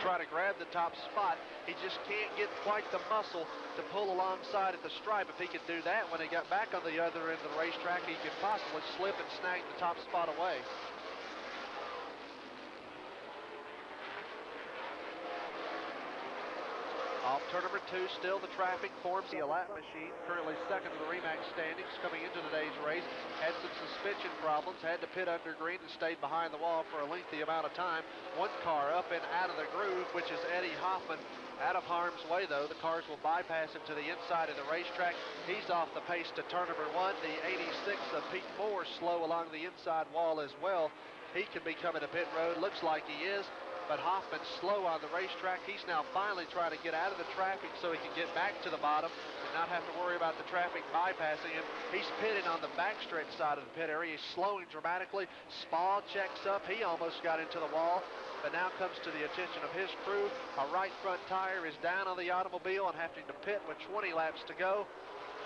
try to grab the top spot. He just can't get quite the muscle to pull alongside at the stripe. If he could do that when he got back on the other end of the racetrack, he could possibly slip and snag the top spot away. Off turn number 2, still the traffic forms the lap machine, currently second in the Remax standings coming into today's race. Had some suspension problems, had to pit under green and stayed behind the wall for a lengthy amount of time. One car up and out of the groove, which is Eddie Hoffman. Out of harm's way, though. The cars will bypass him to the inside of the racetrack. He's off the pace to turn number 1. The 86 of Pete Moore slow along the inside wall as well. He could be coming to pit road. Looks like he is. But Hoffman's slow on the racetrack. He's now finally trying to get out of the traffic so he can get back to the bottom and not have to worry about the traffic bypassing him. He's pitting on the backstretch side of the pit area. He's slowing dramatically. Spa checks up. He almost got into the wall, but now comes to the attention of his crew. A right front tire is down on the automobile and having to pit with 20 laps to go.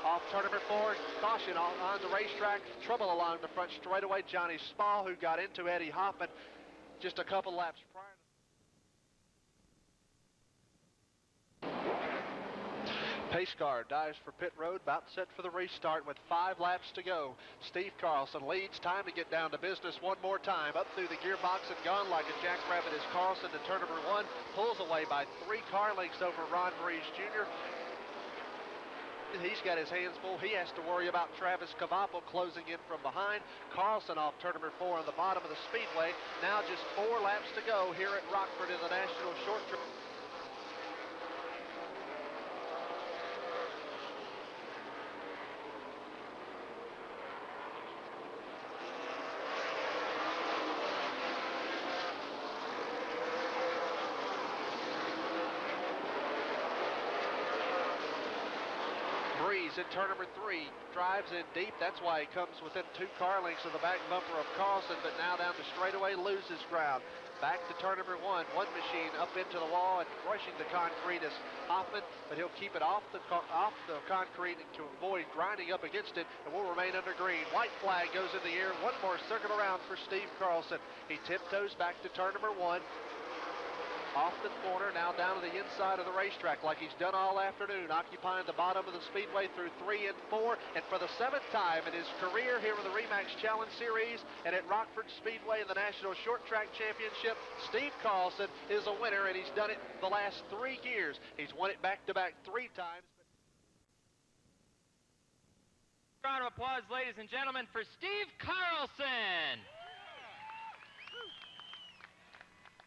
Off turn number 4, caution on the racetrack. Trouble along the front straightaway. Johnny Spa, who got into Eddie Hoffman just a couple laps prior. Pace car dives for pit road, about set for the restart with 5 laps to go. Steve Carlson leads, time to get down to business one more time. Up through the gearbox and gone like a jackrabbit is Carlson to turn number 1. Pulls away by 3 car lengths over Ron Breeze Jr. He's got his hands full. He has to worry about Travis Cavapo closing in from behind. Carlson off turn number 4 on the bottom of the Speedway. Now just 4 laps to go here at Rockford in the National Short Track. In turn number 3, drives in deep. That's why he comes within 2 car lengths of the back bumper of Carlson, but now down the straightaway loses ground. Back to turn number 1, one machine up into the wall and brushing the concrete is Hoffman, but he'll keep it off the concrete to avoid grinding up against it, and will remain under green. White flag goes in the air. One more circle around for Steve Carlson. He tiptoes back to turn number 1. Off the corner, now down to the inside of the racetrack like he's done all afternoon, occupying the bottom of the Speedway through 3 and 4, and for the 7th time in his career here in the Remax Challenge Series and at Rockford Speedway in the National Short Track Championship, Steve Carlson is a winner, and he's done it the last 3 years. He's won it back-to-back 3 times. Round of applause, ladies and gentlemen, for Steve Carlson.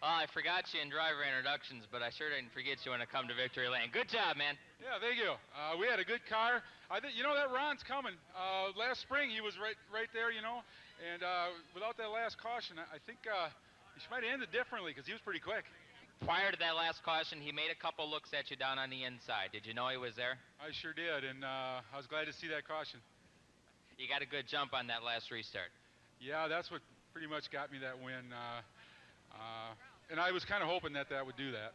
Oh, I forgot you in driver introductions, but I sure didn't forget you when I come to Victory Lane. Good job, man. Yeah, thank you. We had a good car. I think, you know, that Ron's coming. Last spring he was right there, you know, and without that last caution, I think he might have ended differently because he was pretty quick. Prior to that last caution, he made a couple looks at you down on the inside. Did you know he was there? I sure did, and I was glad to see that caution. You got a good jump on that last restart. Yeah, that's what pretty much got me that win. And I was kind of hoping that would do that.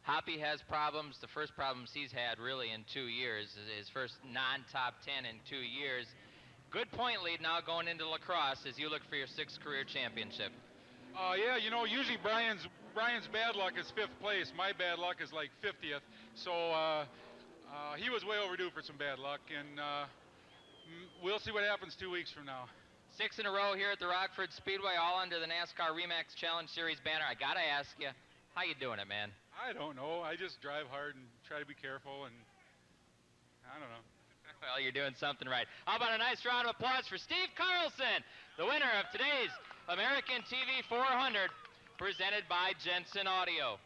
Hoppy has problems. The first problems he's had really in 2 years. His first non-top 10 in 2 years. Good point lead now going into lacrosse as you look for your 6th career championship. Yeah, you know, usually Brian's bad luck is 5th place. My bad luck is like 50th. So he was way overdue for some bad luck, and we'll see what happens 2 weeks from now. 6 in a row here at the Rockford Speedway, all under the NASCAR Remax Challenge Series banner. I gotta ask you, how you doing it, man? I don't know. I just drive hard and try to be careful, and I don't know. Well, you're doing something right. How about a nice round of applause for Steve Carlson, the winner of today's American TV 400, presented by Jensen Audio.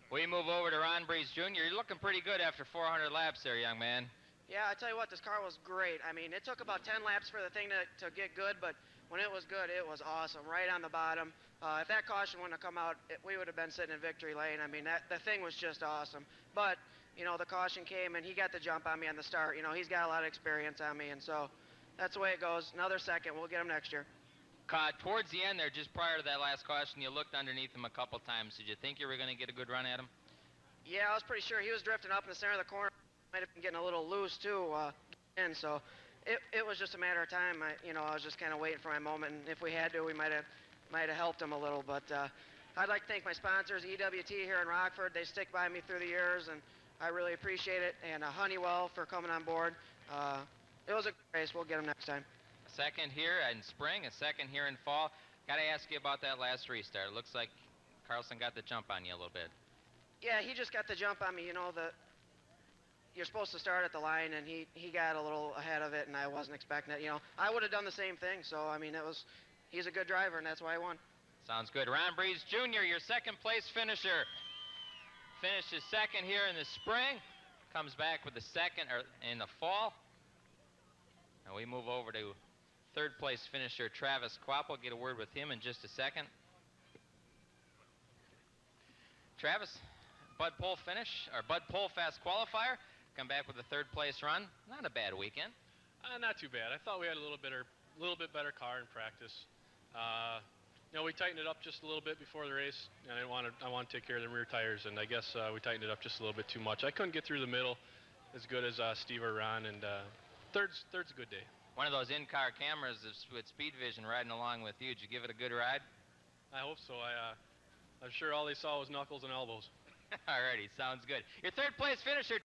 We move over to Ron Breeze Jr. You're looking pretty good after 400 laps there, young man. Yeah, I tell you what, this car was great. I mean, it took about 10 laps for the thing to get good, but when it was good, it was awesome, right on the bottom. If that caution wouldn't have come out, we would have been sitting in victory lane. I mean, the thing was just awesome. But, you know, the caution came, and he got the jump on me on the start. You know, he's got a lot of experience on me, and so that's the way it goes. Another second, we'll get him next year. Towards the end there, just prior to that last caution, you looked underneath him a couple times. Did you think you were going to get a good run at him? Yeah, I was pretty sure. He was drifting up in the center of the corner. might have been getting a little loose too, and so it was just a matter of time. I was just kind of waiting for my moment, and if we had to, we might have helped him a little. But I'd like to thank my sponsors, EWT here in Rockford. They stick by me through the years, and I really appreciate it. And Honeywell for coming on board. It was a good race. We'll get them next time. A second here in spring, a second here in fall. Got to ask you about that last restart. It looks like Carlson got the jump on you a little bit. Yeah, he just got the jump on me. You're supposed to start at the line, and he got a little ahead of it, and I wasn't expecting it. I would have done the same thing. So I mean, he's a good driver, and that's why I won. Sounds good. Ron Breeze Jr., your second place finisher. Finishes second here in the spring. Comes back with the second in the fall. Now we move over to third place finisher Travis Quapple. Get a word with him in just a second. Travis, Bud Pole Fast qualifier. Come back with a third place run. Not a bad weekend. Not too bad. I thought we had a little bit better car in practice. We tightened it up just a little bit before the race, and I want to take care of the rear tires, and I guess we tightened it up just a little bit too much. I couldn't get through the middle as good as Steve or Ron, and third's a good day. One of those in-car cameras with Speed Vision riding along with you. Did you give it a good ride? I hope so. I'm sure all they saw was knuckles and elbows. Alrighty, sounds good. Your third place finisher,